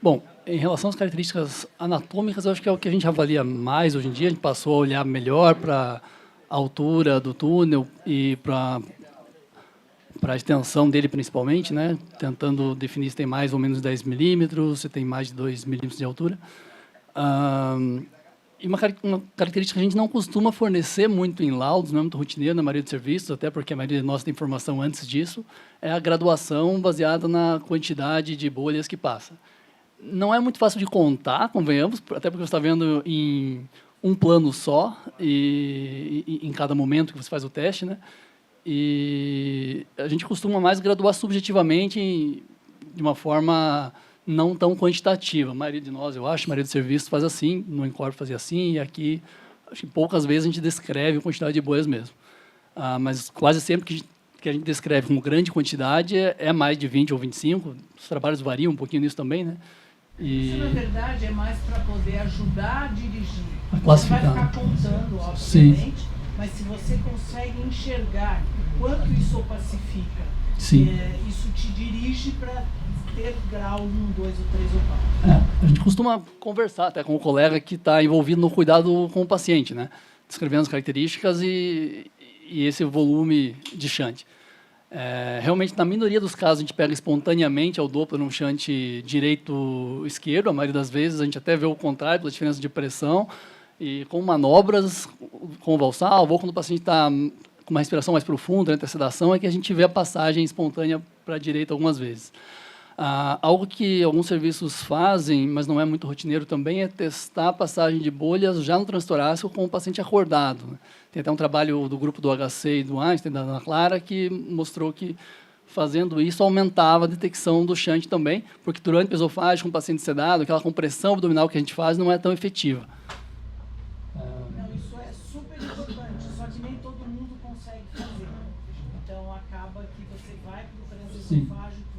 Bom, em relação às características anatômicas, eu acho que é o que a gente avalia mais hoje em dia. A gente passou a olhar melhor para a altura do túnel e para a extensão dele, principalmente, né? Tentando definir se tem mais ou menos 10 milímetros, se tem mais de 2 milímetros de altura. E uma característica que a gente não costuma fornecer muito em laudos, não é muito rotineiro na maioria dos serviços, até porque a maioria de nós tem informação antes disso, é a graduação baseada na quantidade de bolhas que passa. Não é muito fácil de contar, convenhamos, até porque você está vendo em um plano só, e em cada momento que você faz o teste, né? E a gente costuma mais graduar subjetivamente de uma forma não tão quantitativa. A maioria de nós, eu acho, a maioria dos serviços faz assim, no Incorp fazia assim, e aqui, acho que poucas vezes a gente descreve a quantidade de bolhas mesmo. Mas quase sempre que a gente descreve com grande quantidade é mais de 20 ou 25. Os trabalhos variam um pouquinho nisso também, né? Isso, na verdade, é mais para poder ajudar a dirigir. Você vai ficar contando, obviamente, sim, mas se você consegue enxergar quanto isso opacifica, isso te dirige para ter grau 1, 2, ou 3 ou 4. A gente costuma conversar até com o colega que está envolvido no cuidado com o paciente, né? Descrevendo as características e esse volume de shunt. Realmente, na minoria dos casos, a gente pega espontaneamente ao Doppler um shunt direito-esquerdo. A maioria das vezes, a gente até vê o contrário, pela diferença de pressão, e com manobras, com o valsalvo, ou quando o paciente está com uma respiração mais profunda, entre a sedação, é que a gente vê a passagem espontânea para a direita algumas vezes. Algo que alguns serviços fazem, mas não é muito rotineiro também, é testar a passagem de bolhas já no transtorácico com o paciente acordado. Tem até um trabalho do grupo do HC e do Einstein, da Ana Clara, que mostrou que, fazendo isso, aumentava a detecção do shunt também, porque durante o esofágico, com o paciente sedado, aquela compressão abdominal que a gente faz não é tão efetiva. Não, isso é super importante, só que nem todo mundo consegue fazer. Então, acaba que você vai para o transesofágico,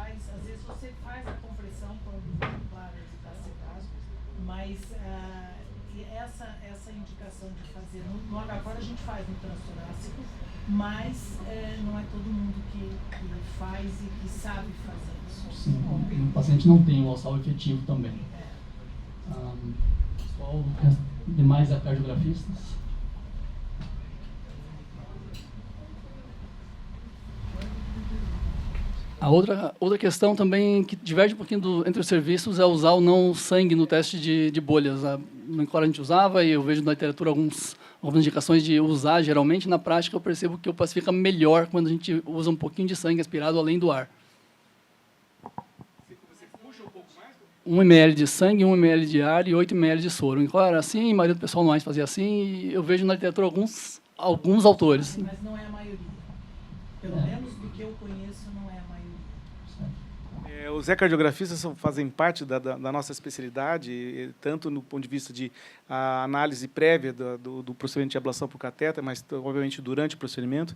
às vezes você faz a compressão quando, claro, está sedado, mas essa indicação de fazer no H4 a gente faz no transtorácico, mas não é todo mundo que faz e que sabe fazer isso. Sim, o paciente não tem o alçal efetivo também. Pessoal, demais ecocardiografistas? A outra questão também que diverge um pouquinho entre os serviços é usar ou não sangue no teste de bolhas. No Incor a gente usava e eu vejo na literatura algumas indicações de usar geralmente. Na prática eu percebo que o paciente fica melhor quando a gente usa um pouquinho de sangue aspirado além do ar. Você puxa um pouco mais? 1 ml de sangue, 1 ml de ar e 8 ml de soro. O Incor era assim, a maioria do pessoal no AINS fazia assim e eu vejo na literatura alguns autores. Mas não é a maioria. Pelo menos do que eu conheço, não é a maioria. Os ecocardiografistas fazem parte da nossa especialidade, tanto no ponto de vista de análise prévia do procedimento de ablação por catéter, mas, obviamente, durante o procedimento.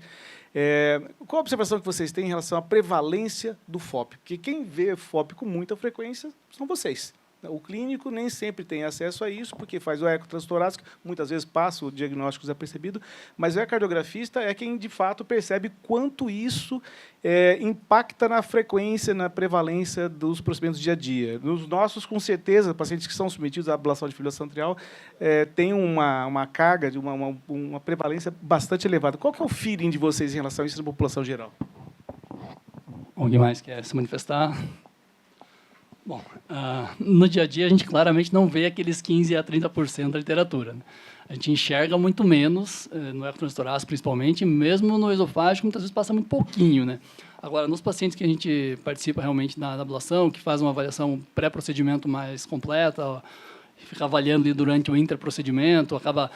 Qual a observação que vocês têm em relação à prevalência do FOP? Porque quem vê FOP com muita frequência são vocês. O clínico nem sempre tem acesso a isso, porque faz o eco transtorácico, muitas vezes passa o diagnóstico desapercebido, mas o ecocardiografista é quem, de fato, percebe quanto isso impacta na frequência, na prevalência dos procedimentos do dia a dia. Nos nossos, com certeza, pacientes que são submetidos à ablação de fibrilação atrial têm uma carga, uma prevalência bastante elevada. Qual que é o feeling de vocês em relação a isso na população geral? Alguém mais quer se manifestar? Bom, no dia a dia a gente claramente não vê aqueles 15% a 30% da literatura. Né? A gente enxerga muito menos, no ectranstorácico principalmente, mesmo no esofágico muitas vezes passa muito pouquinho. Né? Agora, nos pacientes que a gente participa realmente da ablação, que faz uma avaliação pré-procedimento mais completa, ó, fica avaliando ali durante o intraprocedimento, acaba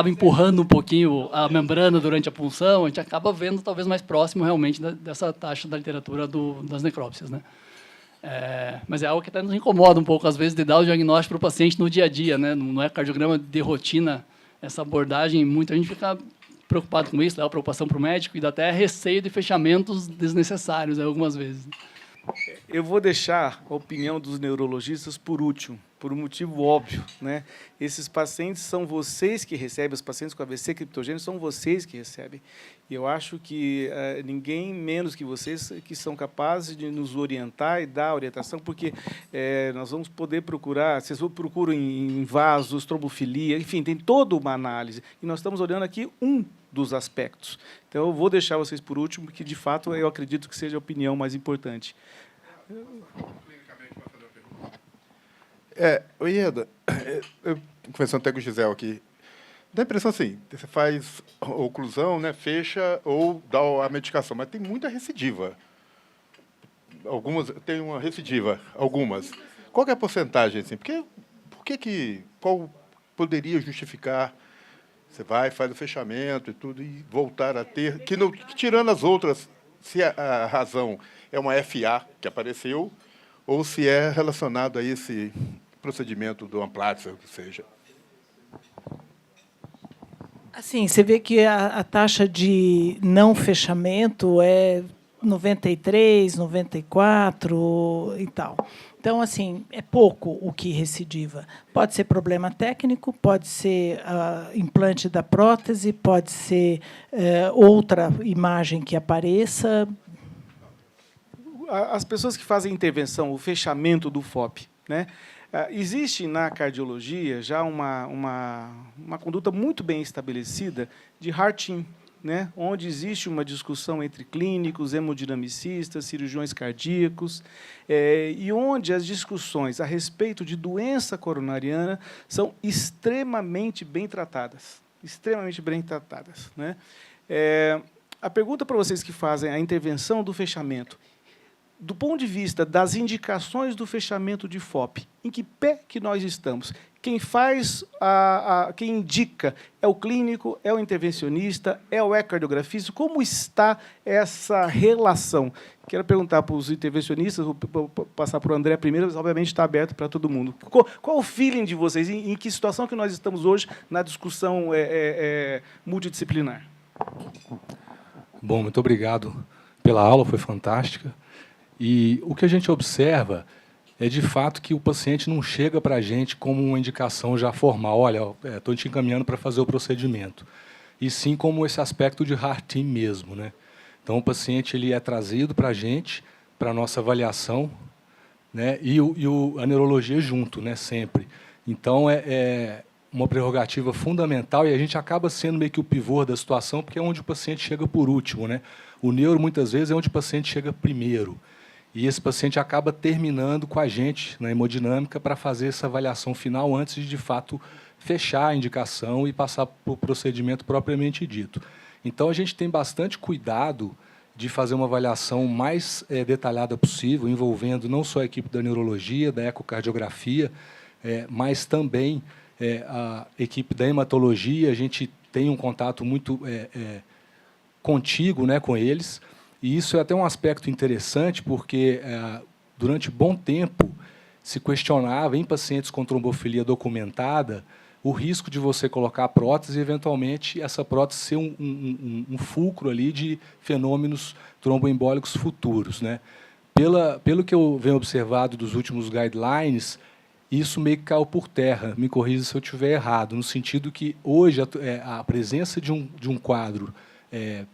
empurrando um pouquinho a membrana durante a punção, a gente acaba vendo talvez mais próximo realmente dessa taxa da literatura das necrópsias. Né? Mas é algo que até nos incomoda um pouco, às vezes, de dar o diagnóstico para o paciente no dia a dia. Né? Não é cardiograma de rotina, essa abordagem, muita gente fica preocupado com isso, leva preocupação para o médico e dá até receio de fechamentos desnecessários algumas vezes. Eu vou deixar a opinião dos neurologistas por último, por um motivo óbvio. Né? Esses pacientes são vocês que recebem, os pacientes com AVC criptogênico são vocês que recebem. E eu acho que ninguém menos que vocês que são capazes de nos orientar e dar orientação, porque nós vamos poder procurar, vocês procuram em vasos, trombofilia, enfim, tem toda uma análise. E nós estamos olhando aqui um dos aspectos. Então, eu vou deixar vocês por último, porque, de fato, eu acredito que seja a opinião mais importante. Ieda, eu conversando até com o Gisele aqui, dá a impressão assim, você faz oclusão, né, fecha ou dá a medicação, mas tem muita recidiva. Algumas tem uma recidiva, algumas. Qual que é a porcentagem? Assim? Qual poderia justificar? Você vai, faz o fechamento e tudo, e voltar a ter... Que tirando as outras, se a razão é uma FA que apareceu, ou se é relacionado a esse procedimento do amplatzer, que seja. Assim, você vê que a taxa de não fechamento é 93, 94 e tal. Então, assim, é pouco o que recidiva. Pode ser problema técnico, pode ser implante da prótese, pode ser outra imagem que apareça. As pessoas que fazem intervenção, o fechamento do FOP, né? Existe na cardiologia já uma conduta muito bem estabelecida de heart-in, né, onde existe uma discussão entre clínicos, hemodinamicistas, cirurgiões cardíacos, e onde as discussões a respeito de doença coronariana são extremamente bem tratadas. Extremamente bem tratadas. Né? A pergunta para vocês que fazem a intervenção do fechamento, do ponto de vista das indicações do fechamento de FOP, em que pé que nós estamos? Quem faz, quem indica é o clínico, é o intervencionista, é o ecocardiografista? Como está essa relação? Quero perguntar para os intervencionistas, vou passar para o André primeiro, mas, obviamente, está aberto para todo mundo. Qual o feeling de vocês? Em que situação que nós estamos hoje na discussão multidisciplinar? Bom, muito obrigado pela aula, foi fantástica. E o que a gente observa é de fato que o paciente não chega para a gente como uma indicação já formal, olha, estou te encaminhando para fazer o procedimento, e sim como esse aspecto de heart team mesmo, né? Então, o paciente ele é trazido para a gente, para a nossa avaliação, né? E a neurologia junto, né? Sempre. Então, é uma prerrogativa fundamental e a gente acaba sendo meio que o pivô da situação, porque é onde o paciente chega por último, né? O neuro, muitas vezes, é onde o paciente chega primeiro. E esse paciente acaba terminando com a gente, na hemodinâmica, para fazer essa avaliação final antes de fato, fechar a indicação e passar para o procedimento propriamente dito. Então, a gente tem bastante cuidado de fazer uma avaliação mais detalhada possível, envolvendo não só a equipe da neurologia, da ecocardiografia, mas também a equipe da hematologia. A gente tem um contato muito contíguo, né, com eles, e isso é até um aspecto interessante, porque durante bom tempo se questionava em pacientes com trombofilia documentada o risco de você colocar a prótese e, eventualmente, essa prótese ser um fulcro ali de fenômenos tromboembólicos futuros, né? Pelo que eu venho observado dos últimos guidelines, isso meio que caiu por terra. Me corrija se eu estiver errado, no sentido que, hoje, a presença de um quadro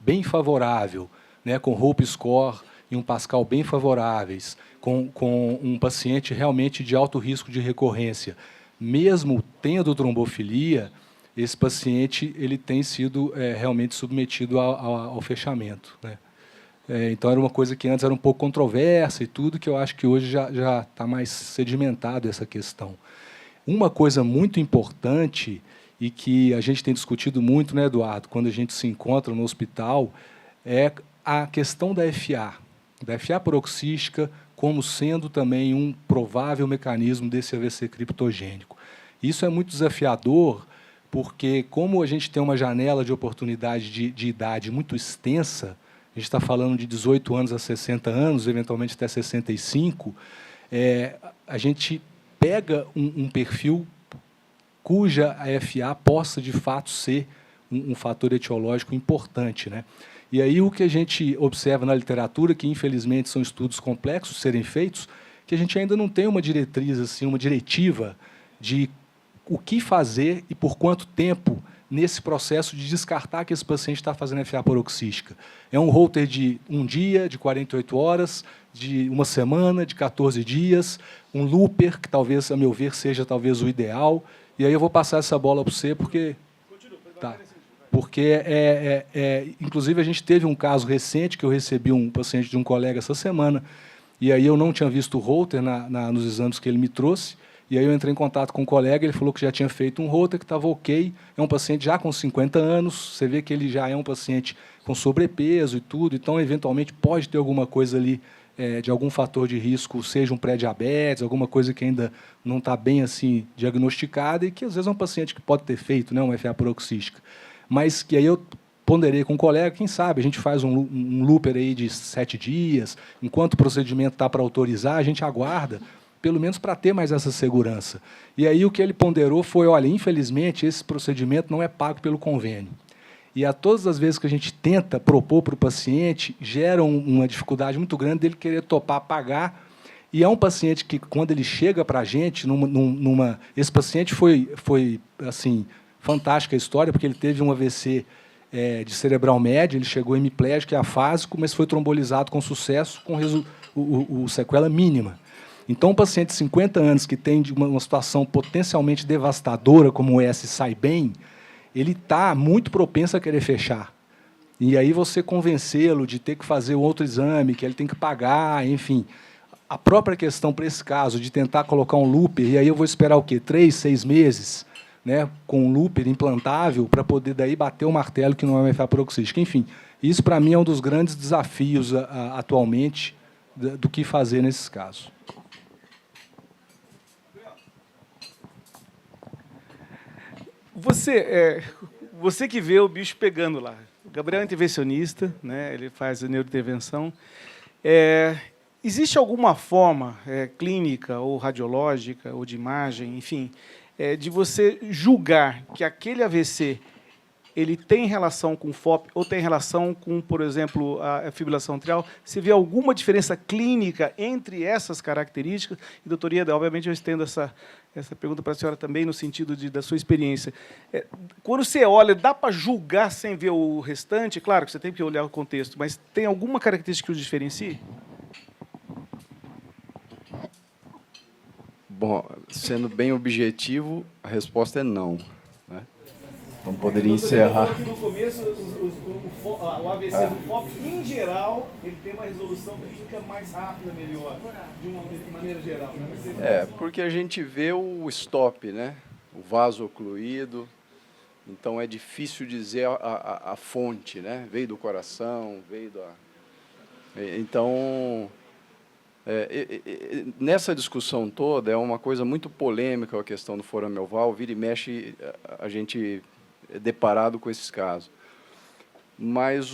bem favorável, né, com Hope Score e um Pascal bem favoráveis, com um paciente realmente de alto risco de recorrência, mesmo tendo trombofilia, esse paciente ele tem sido realmente submetido ao fechamento, né? Então, era uma coisa que antes era um pouco controversa e tudo, que eu acho que hoje já está mais sedimentado essa questão. Uma coisa muito importante e que a gente tem discutido muito, né, Eduardo, quando a gente se encontra no hospital, é a questão da FA paroxística, como sendo também um provável mecanismo desse AVC criptogênico. Isso é muito desafiador, porque, como a gente tem uma janela de oportunidade de idade muito extensa, a gente está falando de 18 anos a 60 anos, eventualmente até 65, a gente pega um perfil cuja FA possa, de fato, ser um fator etiológico importante, né? E aí o que a gente observa na literatura, que infelizmente são estudos complexos serem feitos, que a gente ainda não tem uma diretriz, assim, uma diretiva de o que fazer e por quanto tempo nesse processo de descartar que esse paciente está fazendo FA paroxística. É um holter de 1 dia, de 48 horas, de 1 semana, de 14 dias, um looper, que talvez, a meu ver, seja talvez o ideal. E aí eu vou passar essa bola para você, porque... Tá. Porque, inclusive, a gente teve um caso recente, que eu recebi um paciente de um colega essa semana, e aí eu não tinha visto o holter nos exames que ele me trouxe, e aí eu entrei em contato com o colega, ele falou que já tinha feito um holter, que estava ok, é um paciente já com 50 anos, você vê que ele já é um paciente com sobrepeso e tudo, então, eventualmente, pode ter alguma coisa ali, de algum fator de risco, seja um pré-diabetes, alguma coisa que ainda não está bem assim diagnosticada, e que, às vezes, é um paciente que pode ter feito, né, uma FA paroxística. Mas que aí eu ponderei com um colega, quem sabe a gente faz um looper aí de 7 dias, enquanto o procedimento está para autorizar, a gente aguarda, pelo menos para ter mais essa segurança. E aí o que ele ponderou foi, olha, infelizmente, esse procedimento não é pago pelo convênio. E a todas as vezes que a gente tenta propor para o paciente, gera uma dificuldade muito grande dele querer topar pagar. E é um paciente que, quando ele chega para a gente, esse paciente foi assim, fantástica a história, porque ele teve um AVC de cerebral médio, ele chegou hemiplégico e afásico, mas foi trombolizado com sucesso, com sequela mínima. Então, um paciente de 50 anos que tem uma situação potencialmente devastadora, como essa, e sai bem, ele está muito propenso a querer fechar. E aí você convencê-lo de ter que fazer outro exame, que ele tem que pagar, enfim. A própria questão, para esse caso, de tentar colocar um looper, e aí eu vou esperar o quê? 3, 6 meses, né, com um looper implantável, para poder daí bater o martelo que não é uma FA paroxística. Enfim, isso, para mim, é um dos grandes desafios atualmente do que fazer nesses casos. Você que vê o bicho pegando lá. O Gabriel é intervencionista, né, ele faz a neurointervenção. Existe alguma forma clínica ou radiológica ou de imagem, enfim, de você julgar que aquele AVC ele tem relação com FOP ou tem relação com, por exemplo, a fibrilação atrial? Você vê alguma diferença clínica entre essas características? E, doutor Ieda, obviamente eu estendo essa pergunta para a senhora também, no sentido da sua experiência. Quando você olha, dá para julgar sem ver o restante? Claro que você tem que olhar o contexto, mas tem alguma característica que o diferencie? Bom, sendo bem objetivo, a resposta é não. Né? Então, poderia encerrar. No começo, o AVC do FOP, em geral, ele tem uma resolução clínica mais rápida, melhor, de uma maneira geral. Né? Porque a gente vê o stop, né? O vaso ocluído. Então, é difícil dizer a fonte, né? Veio do coração, veio da... Então... nessa discussão toda, é uma coisa muito polêmica a questão do forame oval, vira e mexe, a gente é deparado com esses casos. Mas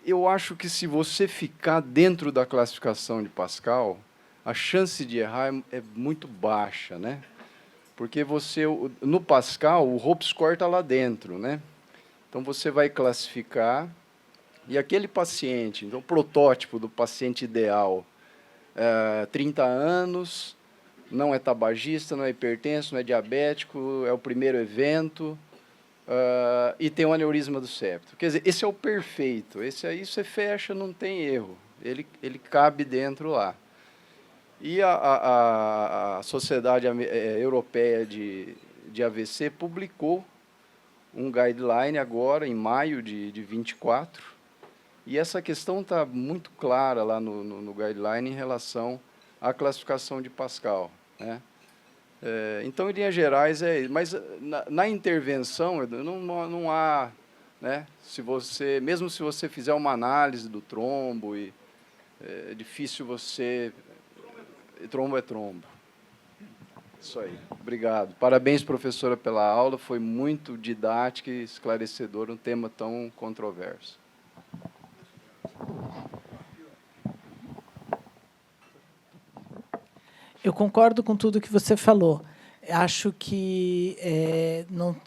eu acho que se você ficar dentro da classificação de Pascal, a chance de errar é muito baixa, né? Porque no Pascal, o Hope Score está lá dentro, né? Então, você vai classificar, e aquele paciente, então, o protótipo do paciente ideal, 30 anos, não é tabagista, não é hipertenso, não é diabético, é o primeiro evento, e tem um aneurisma do septo. Quer dizer, esse é o perfeito, esse aí você fecha, não tem erro, ele cabe dentro lá. E a Sociedade Europeia de AVC publicou um guideline agora, em maio de 24, e essa questão está muito clara lá no guideline em relação à classificação de Pascal. Né? Então, em linhas gerais, mas na intervenção não há... Né? Mesmo se você fizer uma análise do trombo, é difícil você... Trombo é trombo. Isso aí. Obrigado. Parabéns, professora, pela aula. Foi muito didática e esclarecedora, um tema tão controverso. Eu concordo com tudo que você falou. Acho que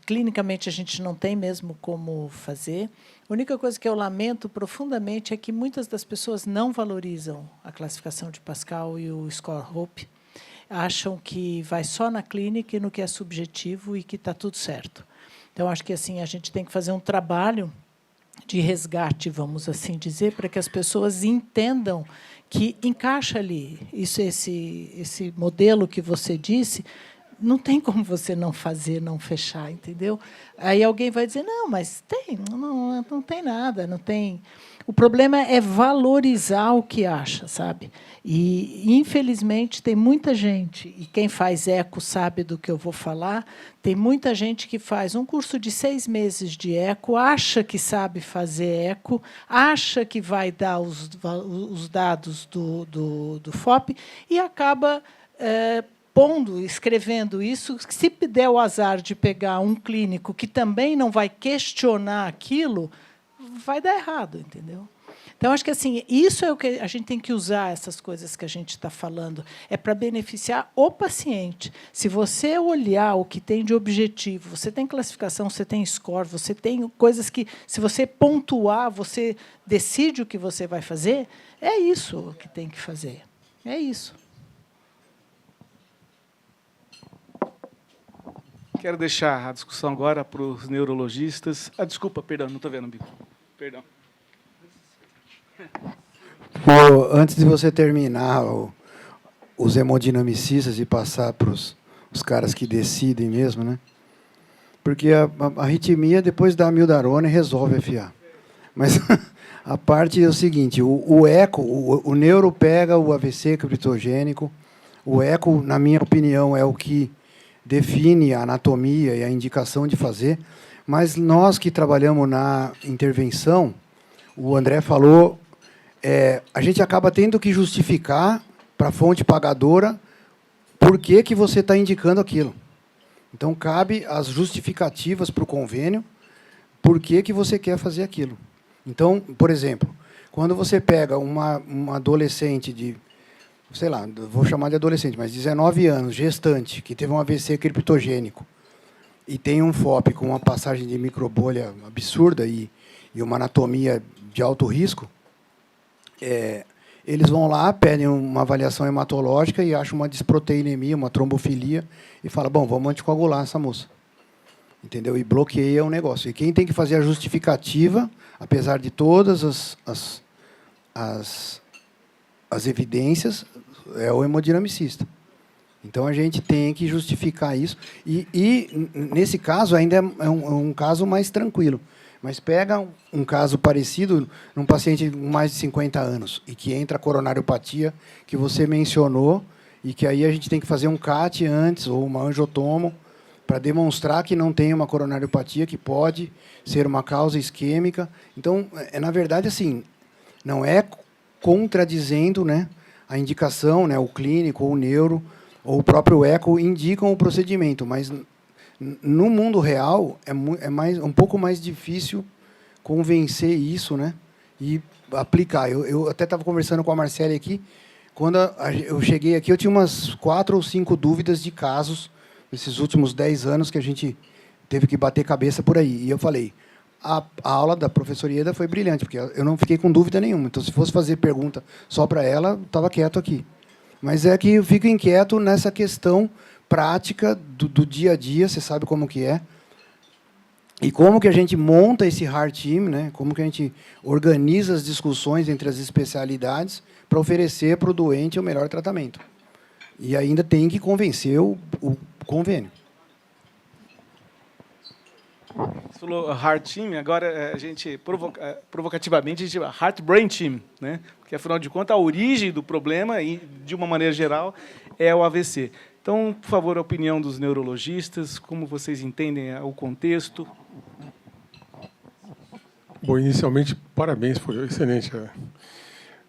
clinicamente a gente não tem mesmo como fazer. A única coisa que eu lamento profundamente é que muitas das pessoas não valorizam a classificação de Pascal e o score Hope. Acham que vai só na clínica e no que é subjetivo e que está tudo certo. Então, acho que assim a gente tem que fazer um trabalho de resgate, vamos assim dizer, para que as pessoas entendam que encaixa ali. Esse modelo que você disse, não tem como você não fazer, não fechar, entendeu? Aí alguém vai dizer, não, mas tem, não tem nada, não tem... O problema é valorizar o que acha, sabe? E, infelizmente, tem muita gente, e quem faz eco sabe do que eu vou falar, tem muita gente que faz um curso de 6 meses de eco, acha que sabe fazer eco, acha que vai dar os dados do FOP e acaba escrevendo isso. Se der o azar de pegar um clínico que também não vai questionar aquilo, vai dar errado, entendeu? Então, acho que assim, isso é o que a gente tem que usar, essas coisas que a gente está falando, é para beneficiar o paciente. Se você olhar o que tem de objetivo, você tem classificação, você tem score, você tem coisas que, se você pontuar, você decide o que você vai fazer, é isso que tem que fazer. É isso. Quero deixar a discussão agora para os neurologistas. Desculpa, perdão, não estou vendo o bico. Perdão. Antes de você terminar os hemodinamicistas e passar para os caras que decidem mesmo, né? Porque a arritmia, depois da amiodarona, resolve FA. Mas a parte é o seguinte, o eco, o neuro pega o AVC criptogênico, o eco, na minha opinião, é o que define a anatomia e a indicação de fazer, mas nós que trabalhamos na intervenção, o André falou, a gente acaba tendo que justificar para a fonte pagadora por que você está indicando aquilo. Então, cabe as justificativas para o convênio por que você quer fazer aquilo. Então, por exemplo, quando você pega uma adolescente de, sei lá, vou chamar de adolescente, mas 19 anos, gestante, que teve um AVC criptogênico, e tem um FOP com uma passagem de microbolha absurda e uma anatomia de alto risco, eles vão lá, pedem uma avaliação hematológica e acham uma disproteinemia, uma trombofilia, e falam, bom, vamos anticoagular essa moça. Entendeu? E bloqueia o negócio. E quem tem que fazer a justificativa, apesar de todas as evidências, é o hemodinamicista. Então, a gente tem que justificar isso. E nesse caso, ainda é um caso mais tranquilo. Mas pega um caso parecido num paciente com mais de 50 anos e que entra a coronariopatia, que você mencionou, e que aí a gente tem que fazer um CAT antes, ou uma angiotomo, para demonstrar que não tem uma coronariopatia, que pode ser uma causa isquêmica. Então, na verdade, assim, não é contradizendo, né, a indicação, né, o clínico, ou o neuro, ou o próprio eco indicam o procedimento, mas no mundo real é um pouco mais difícil convencer isso, né, e aplicar. Eu até estava conversando com a Marcele aqui, quando eu cheguei aqui, eu tinha umas 4 ou 5 dúvidas de casos nesses últimos 10 anos que a gente teve que bater cabeça por aí. E eu falei, a aula da professora Ieda foi brilhante, porque eu não fiquei com dúvida nenhuma. Então, se fosse fazer pergunta só para ela, eu estava quieto aqui. Mas é que eu fico inquieto nessa questão prática do dia a dia, você sabe como que é, e como que a gente monta esse hard team, né? Como que a gente organiza as discussões entre as especialidades para oferecer para o doente o melhor tratamento. E ainda tem que convencer o convênio. Você falou Heart Team, agora a gente, provocativamente, a gente chama Heart Brain Team, né? Porque, afinal de contas, a origem do problema, e de uma maneira geral, é o AVC. Então, por favor, a opinião dos neurologistas, como vocês entendem o contexto. Bom, inicialmente, parabéns, foi excelente.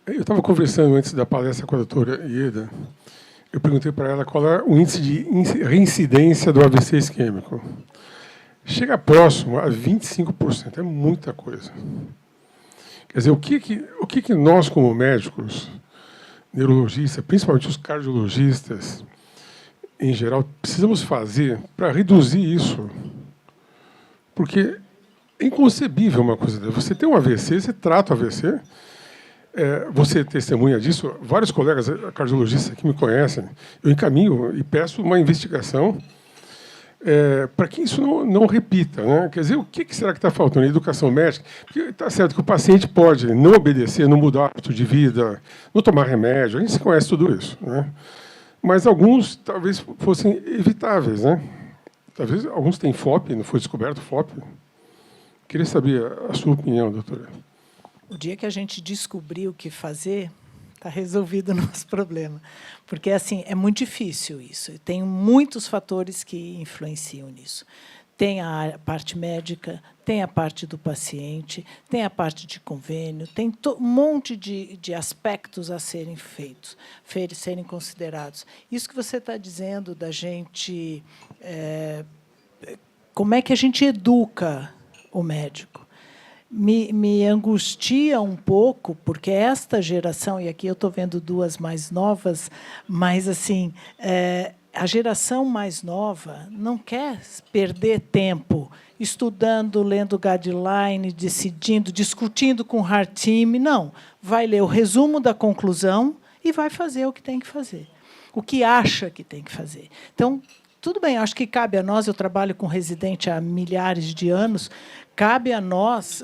Eu estava conversando antes da palestra com a doutora Ieda, eu perguntei para ela qual é o índice de reincidência do AVC isquêmico. Chega próximo a 25%, é muita coisa. Quer dizer, o que nós, como médicos, neurologistas, principalmente os cardiologistas, em geral, precisamos fazer para reduzir isso? Porque é inconcebível uma coisa dessa. Você tem um AVC, você trata o AVC, você testemunha disso, vários colegas cardiologistas que me conhecem, eu encaminho e peço uma investigação para que isso não repita, né? Quer dizer, o que será que está faltando? Educação médica? Porque está certo que o paciente pode não obedecer, não mudar o hábito de vida, não tomar remédio, a gente conhece tudo isso, né? Mas alguns talvez fossem evitáveis, né? Talvez alguns têm FOP, não foi descoberto FOP. Queria saber a sua opinião, doutora. O dia que a gente descobrir o que fazer, está resolvido o nosso problema. Porque assim, é muito difícil isso. E tem muitos fatores que influenciam nisso. Tem a parte médica, tem a parte do paciente, tem a parte de convênio, tem um monte de aspectos a serem feitos, serem considerados. Isso que você está dizendo da gente... como é que a gente educa o médico? Me angustia um pouco, porque esta geração, e aqui eu estou vendo duas mais novas, mas assim, a geração mais nova não quer perder tempo estudando, lendo guideline, decidindo, discutindo com o hard team. Não, vai ler o resumo da conclusão e vai fazer o que tem que fazer, o que acha que tem que fazer. Então, tudo bem, acho que cabe a nós, eu trabalho com residente há milhares de anos, cabe a nós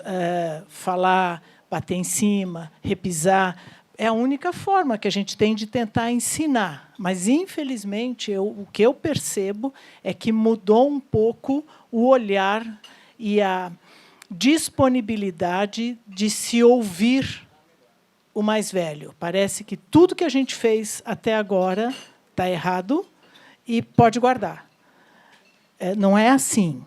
falar, bater em cima, repisar. É a única forma que a gente tem de tentar ensinar. Mas, infelizmente, o que eu percebo é que mudou um pouco o olhar e a disponibilidade de se ouvir o mais velho. Parece que tudo que a gente fez até agora está errado e pode guardar. Não é assim.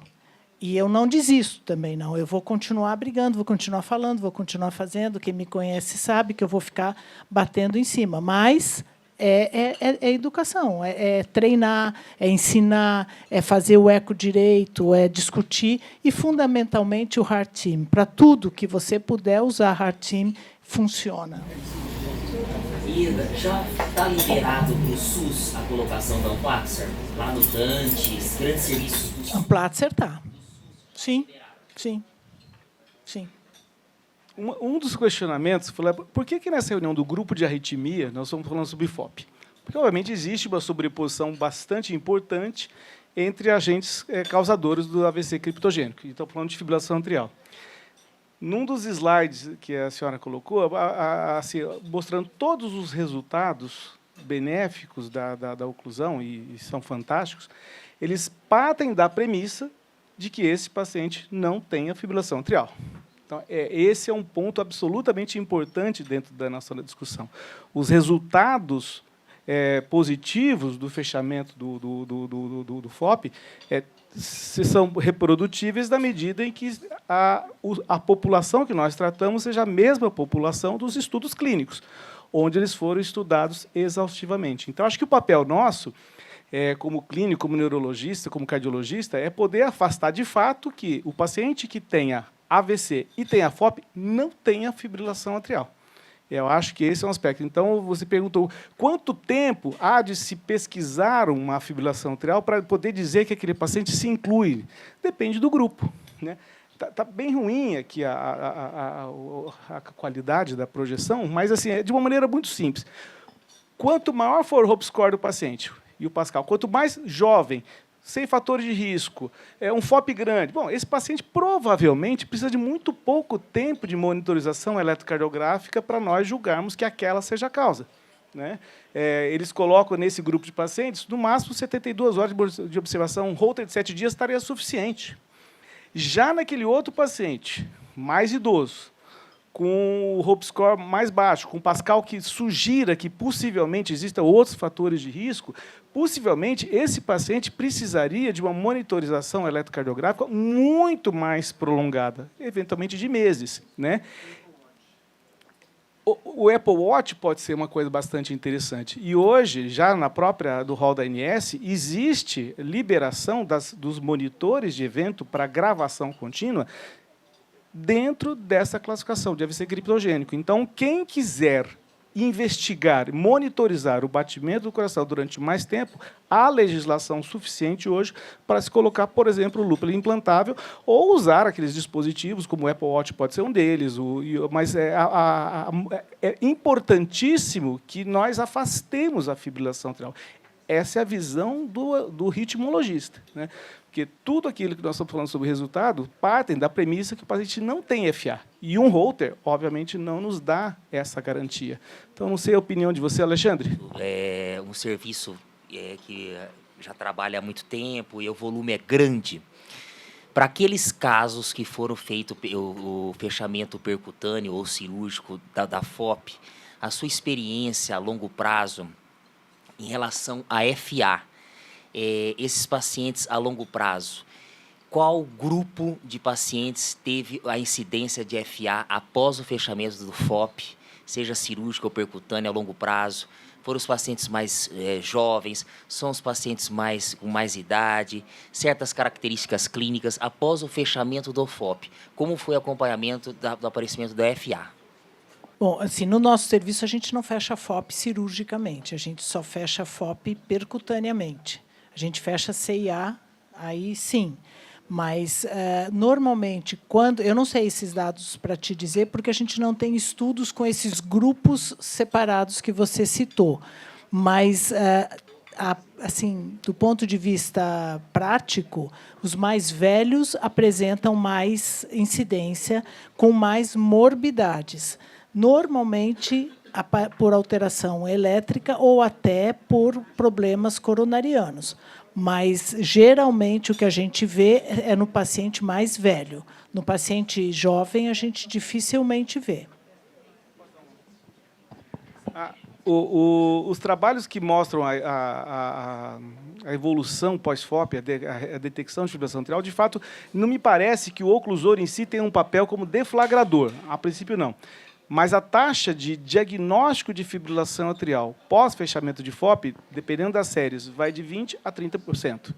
E eu não desisto também, não. Eu vou continuar brigando, vou continuar falando, vou continuar fazendo. Quem me conhece sabe que eu vou ficar batendo em cima. Mas é educação, é treinar, é ensinar, é fazer o eco direito, é discutir. E, fundamentalmente, o hard team. Para tudo que você puder usar hard team, funciona. Ieda, já está liberado para o SUS a colocação da Amplatzer? Lá no Dantes, grandes serviços do SUS? Amplatzer está. Sim, sim, sim. Um dos questionamentos foi por que nessa reunião do grupo de arritmia nós estamos falando sobre FOP? Porque, obviamente, existe uma sobreposição bastante importante entre agentes causadores do AVC criptogênico. E estamos falando de fibrilação atrial. Num dos slides que a senhora colocou, assim, mostrando todos os resultados benéficos da oclusão, e são fantásticos, eles partem da premissa de que esse paciente não tenha fibrilação atrial. Então, esse é um ponto absolutamente importante dentro da nossa discussão. Os resultados positivos do fechamento do FOP são reprodutíveis na medida em que a população que nós tratamos seja a mesma população dos estudos clínicos, onde eles foram estudados exaustivamente. Então, acho que o papel nosso, como clínico, como neurologista, como cardiologista, é poder afastar de fato que o paciente que tenha AVC e tenha FOP não tenha fibrilação atrial. Eu acho que esse é um aspecto. Então, você perguntou quanto tempo há de se pesquisar uma fibrilação atrial para poder dizer que aquele paciente se inclui. Depende do grupo, né? Tá bem ruim aqui a qualidade da projeção, mas assim, de uma maneira muito simples. Quanto maior for o Hope Score do paciente, e o Pascal, quanto mais jovem, sem fatores de risco, um FOP grande. Bom, esse paciente provavelmente precisa de muito pouco tempo de monitorização eletrocardiográfica para nós julgarmos que aquela seja a causa, né? Eles colocam nesse grupo de pacientes, no máximo, 72 horas de observação. Um Holter de 7 dias estaria suficiente. Já naquele outro paciente, mais idoso, com o Hope Score mais baixo, com Pascal que sugira que possivelmente existam outros fatores de risco, possivelmente esse paciente precisaria de uma monitorização eletrocardiográfica muito mais prolongada, eventualmente de meses, né? O Apple Watch pode ser uma coisa bastante interessante. E hoje, já na própria do rol da ANS, existe liberação dos monitores de evento para gravação contínua dentro dessa classificação de AVC criptogênico. Então, quem quiser investigar, monitorizar o batimento do coração durante mais tempo, há legislação suficiente hoje para se colocar, por exemplo, o lúpulo implantável ou usar aqueles dispositivos, como o Apple Watch pode ser um deles. Mas é importantíssimo que nós afastemos a fibrilação atrial. Essa é a visão do ritmologista, né? Porque tudo aquilo que nós estamos falando sobre resultado partem da premissa que o paciente não tem FA. E um Holter, obviamente, não nos dá essa garantia. Então, não sei a opinião de você, Alexandre. É um serviço que já trabalha há muito tempo e o volume é grande. Para aqueles casos que foram feito o fechamento percutâneo ou cirúrgico da FOP, a sua experiência a longo prazo em relação à FA, esses pacientes a longo prazo, qual grupo de pacientes teve a incidência de FA após o fechamento do FOP, seja cirúrgico ou percutâneo a longo prazo? Foram os pacientes mais jovens, são os pacientes com mais idade, certas características clínicas após o fechamento do FOP? Como foi o acompanhamento do aparecimento da FA? Bom, assim, no nosso serviço a gente não fecha FOP cirurgicamente, a gente só fecha FOP percutaneamente. A gente fecha CIA, aí sim. Mas, normalmente, quando... Eu não sei esses dados para te dizer, porque a gente não tem estudos com esses grupos separados que você citou. Mas, assim, do ponto de vista prático, os mais velhos apresentam mais incidência, com mais morbidades. Normalmente, por alteração elétrica ou até por problemas coronarianos. Mas, geralmente, o que a gente vê é no paciente mais velho. No paciente jovem, a gente dificilmente vê. Os trabalhos que mostram a evolução pós-FOP, a detecção de fibrilação atrial, de fato, não me parece que o oclusor em si tem um papel como deflagrador. A princípio, não. Mas a taxa de diagnóstico de fibrilação atrial pós-fechamento de FOP, dependendo das séries, vai de 20% a 30%.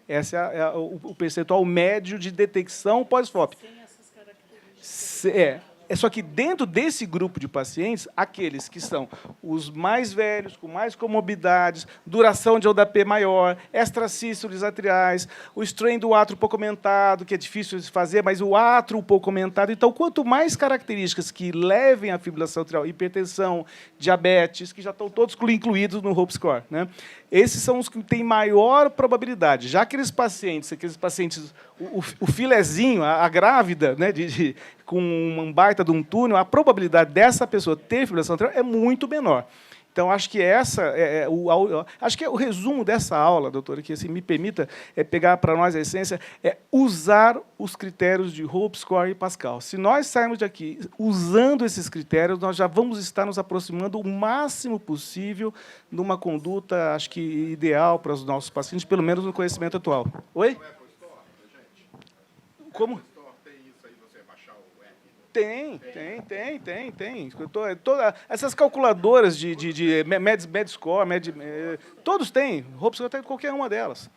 Esse é o percentual médio de detecção pós-FOP. Sem essas características. Só que dentro desse grupo de pacientes, aqueles que são os mais velhos, com mais comorbidades, duração de ODAP maior, extracístoles atriais, o strain do átrio pouco aumentado, que é difícil de fazer, mas o átrio pouco aumentado. Então, quanto mais características que levem à fibrilação atrial, hipertensão, diabetes, que já estão todos incluídos no HOPE score, né? Esses são os que têm maior probabilidade. Já aqueles pacientes o filezinho, a grávida, né, com um baita de um túnel, a probabilidade dessa pessoa ter fibrilação atrial é muito menor. Então, acho que acho que o resumo dessa aula, doutora, que assim, me permita pegar para nós a essência, é usar os critérios de HOPE score e Pascal. Se nós sairmos daqui usando esses critérios, nós já vamos estar nos aproximando o máximo possível de uma conduta, acho que ideal para os nossos pacientes, pelo menos no conhecimento atual. Oi? Como? Tem. Essas calculadoras de Medscore, todos têm. HOPE score tem qualquer uma delas.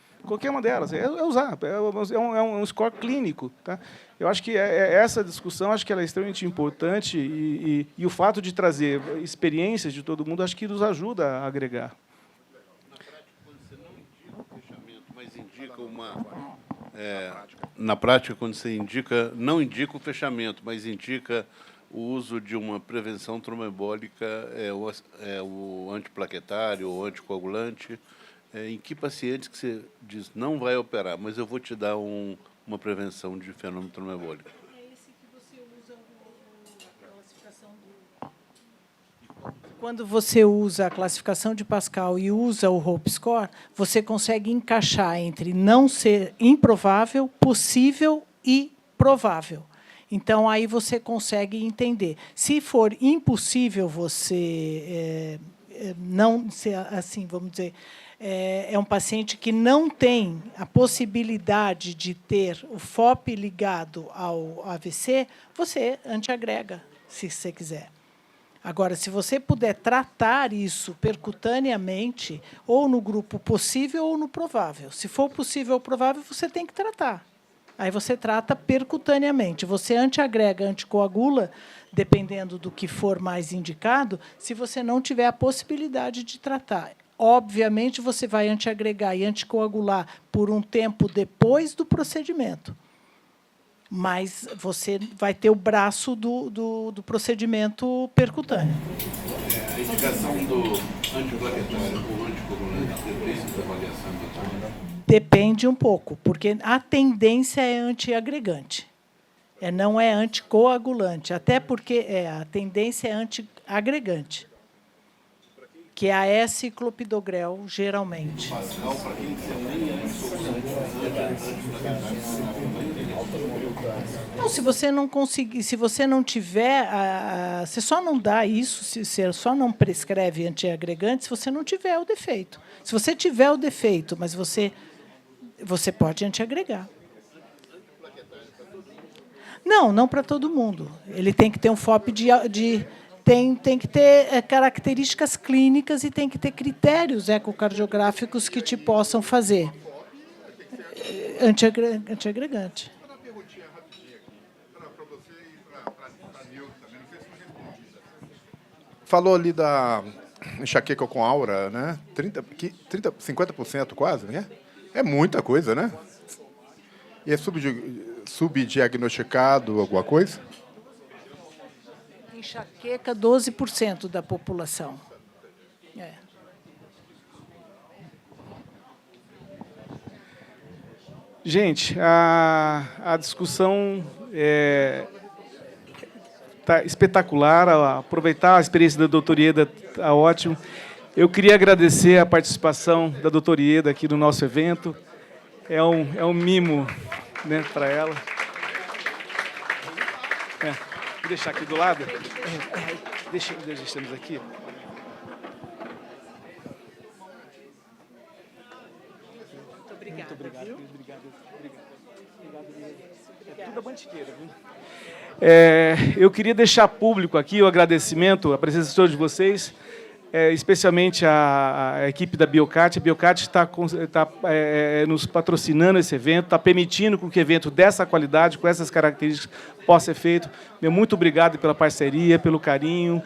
É usar. É um score clínico. Tá? Eu acho que essa discussão acho que ela é extremamente importante e o fato de trazer experiências de todo mundo acho que nos ajuda a agregar. Na prática, quando você não indica o fechamento, mas indica o uso de uma prevenção tromboembólica, o antiplaquetário ou anticoagulante, em que pacientes que você diz não vai operar, mas eu vou te dar uma prevenção de fenômeno tromboembólico? É esse que você usa a classificação Quando você usa a classificação de Pascal e usa o HOPE score, você consegue encaixar entre não ser improvável, possível e provável. Então, aí você consegue entender. Se for impossível você não ser assim, vamos dizer, é um paciente que não tem a possibilidade de ter o FOP ligado ao AVC, você antiagrega, se você quiser. Agora, se você puder tratar isso percutaneamente, ou no grupo possível ou no provável. Se for possível ou provável, você tem que tratar. Aí você trata percutaneamente. Você antiagrega, anticoagula, dependendo do que for mais indicado, se você não tiver a possibilidade de tratar. Obviamente, você vai antiagregar e anticoagular por um tempo depois do procedimento. Mas você vai ter o braço do procedimento percutâneo. A indicação do antiplaquetário ou anticoagulante depende da avaliação do... Depende um pouco, porque a tendência é antiagregante. Não é anticoagulante, até porque a tendência é antiagregante, que é a S-clopidogrel, geralmente. Pascal, para quem nem é não, se você não conseguir, se você não tiver, você só não dá isso, se você só não prescreve antiagregante se você não tiver o defeito. Se você tiver o defeito, mas você pode antiagregar. Não para todo mundo. Ele tem que ter um FOP tem que ter características clínicas e tem que ter critérios ecocardiográficos que te possam fazer antiagregante. Falou ali da enxaqueca com aura, né? 50% quase, né? É muita coisa, né? E é subdiagnosticado alguma coisa? Enxaqueca, 12% da população. Gente, a discussão está espetacular. Aproveitar a experiência da doutora Ieda está ótimo. Eu queria agradecer a participação da doutora Ieda aqui no nosso evento. É um mimo, né, para ela. Vou deixar aqui do lado. Deixamos aqui. Muito obrigada. Muito obrigado. Obrigado. É tudo a bantiqueira, viu? Eu queria deixar público aqui o agradecimento, a presença de todos vocês, especialmente a equipe da Biocat. A Biocat está nos patrocinando esse evento, está permitindo que um evento dessa qualidade, com essas características, possa ser feito. Muito obrigado pela parceria, pelo carinho.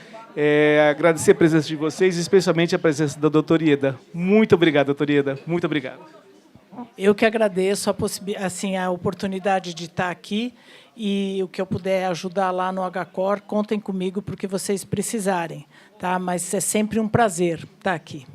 Agradecer a presença de vocês, especialmente a presença da doutora Ieda. Muito obrigado, doutora Ieda. Muito obrigado. Eu que agradeço a oportunidade de estar aqui, e o que eu puder ajudar lá no HCOR, contem comigo porque vocês precisarem, tá? Mas é sempre um prazer estar aqui.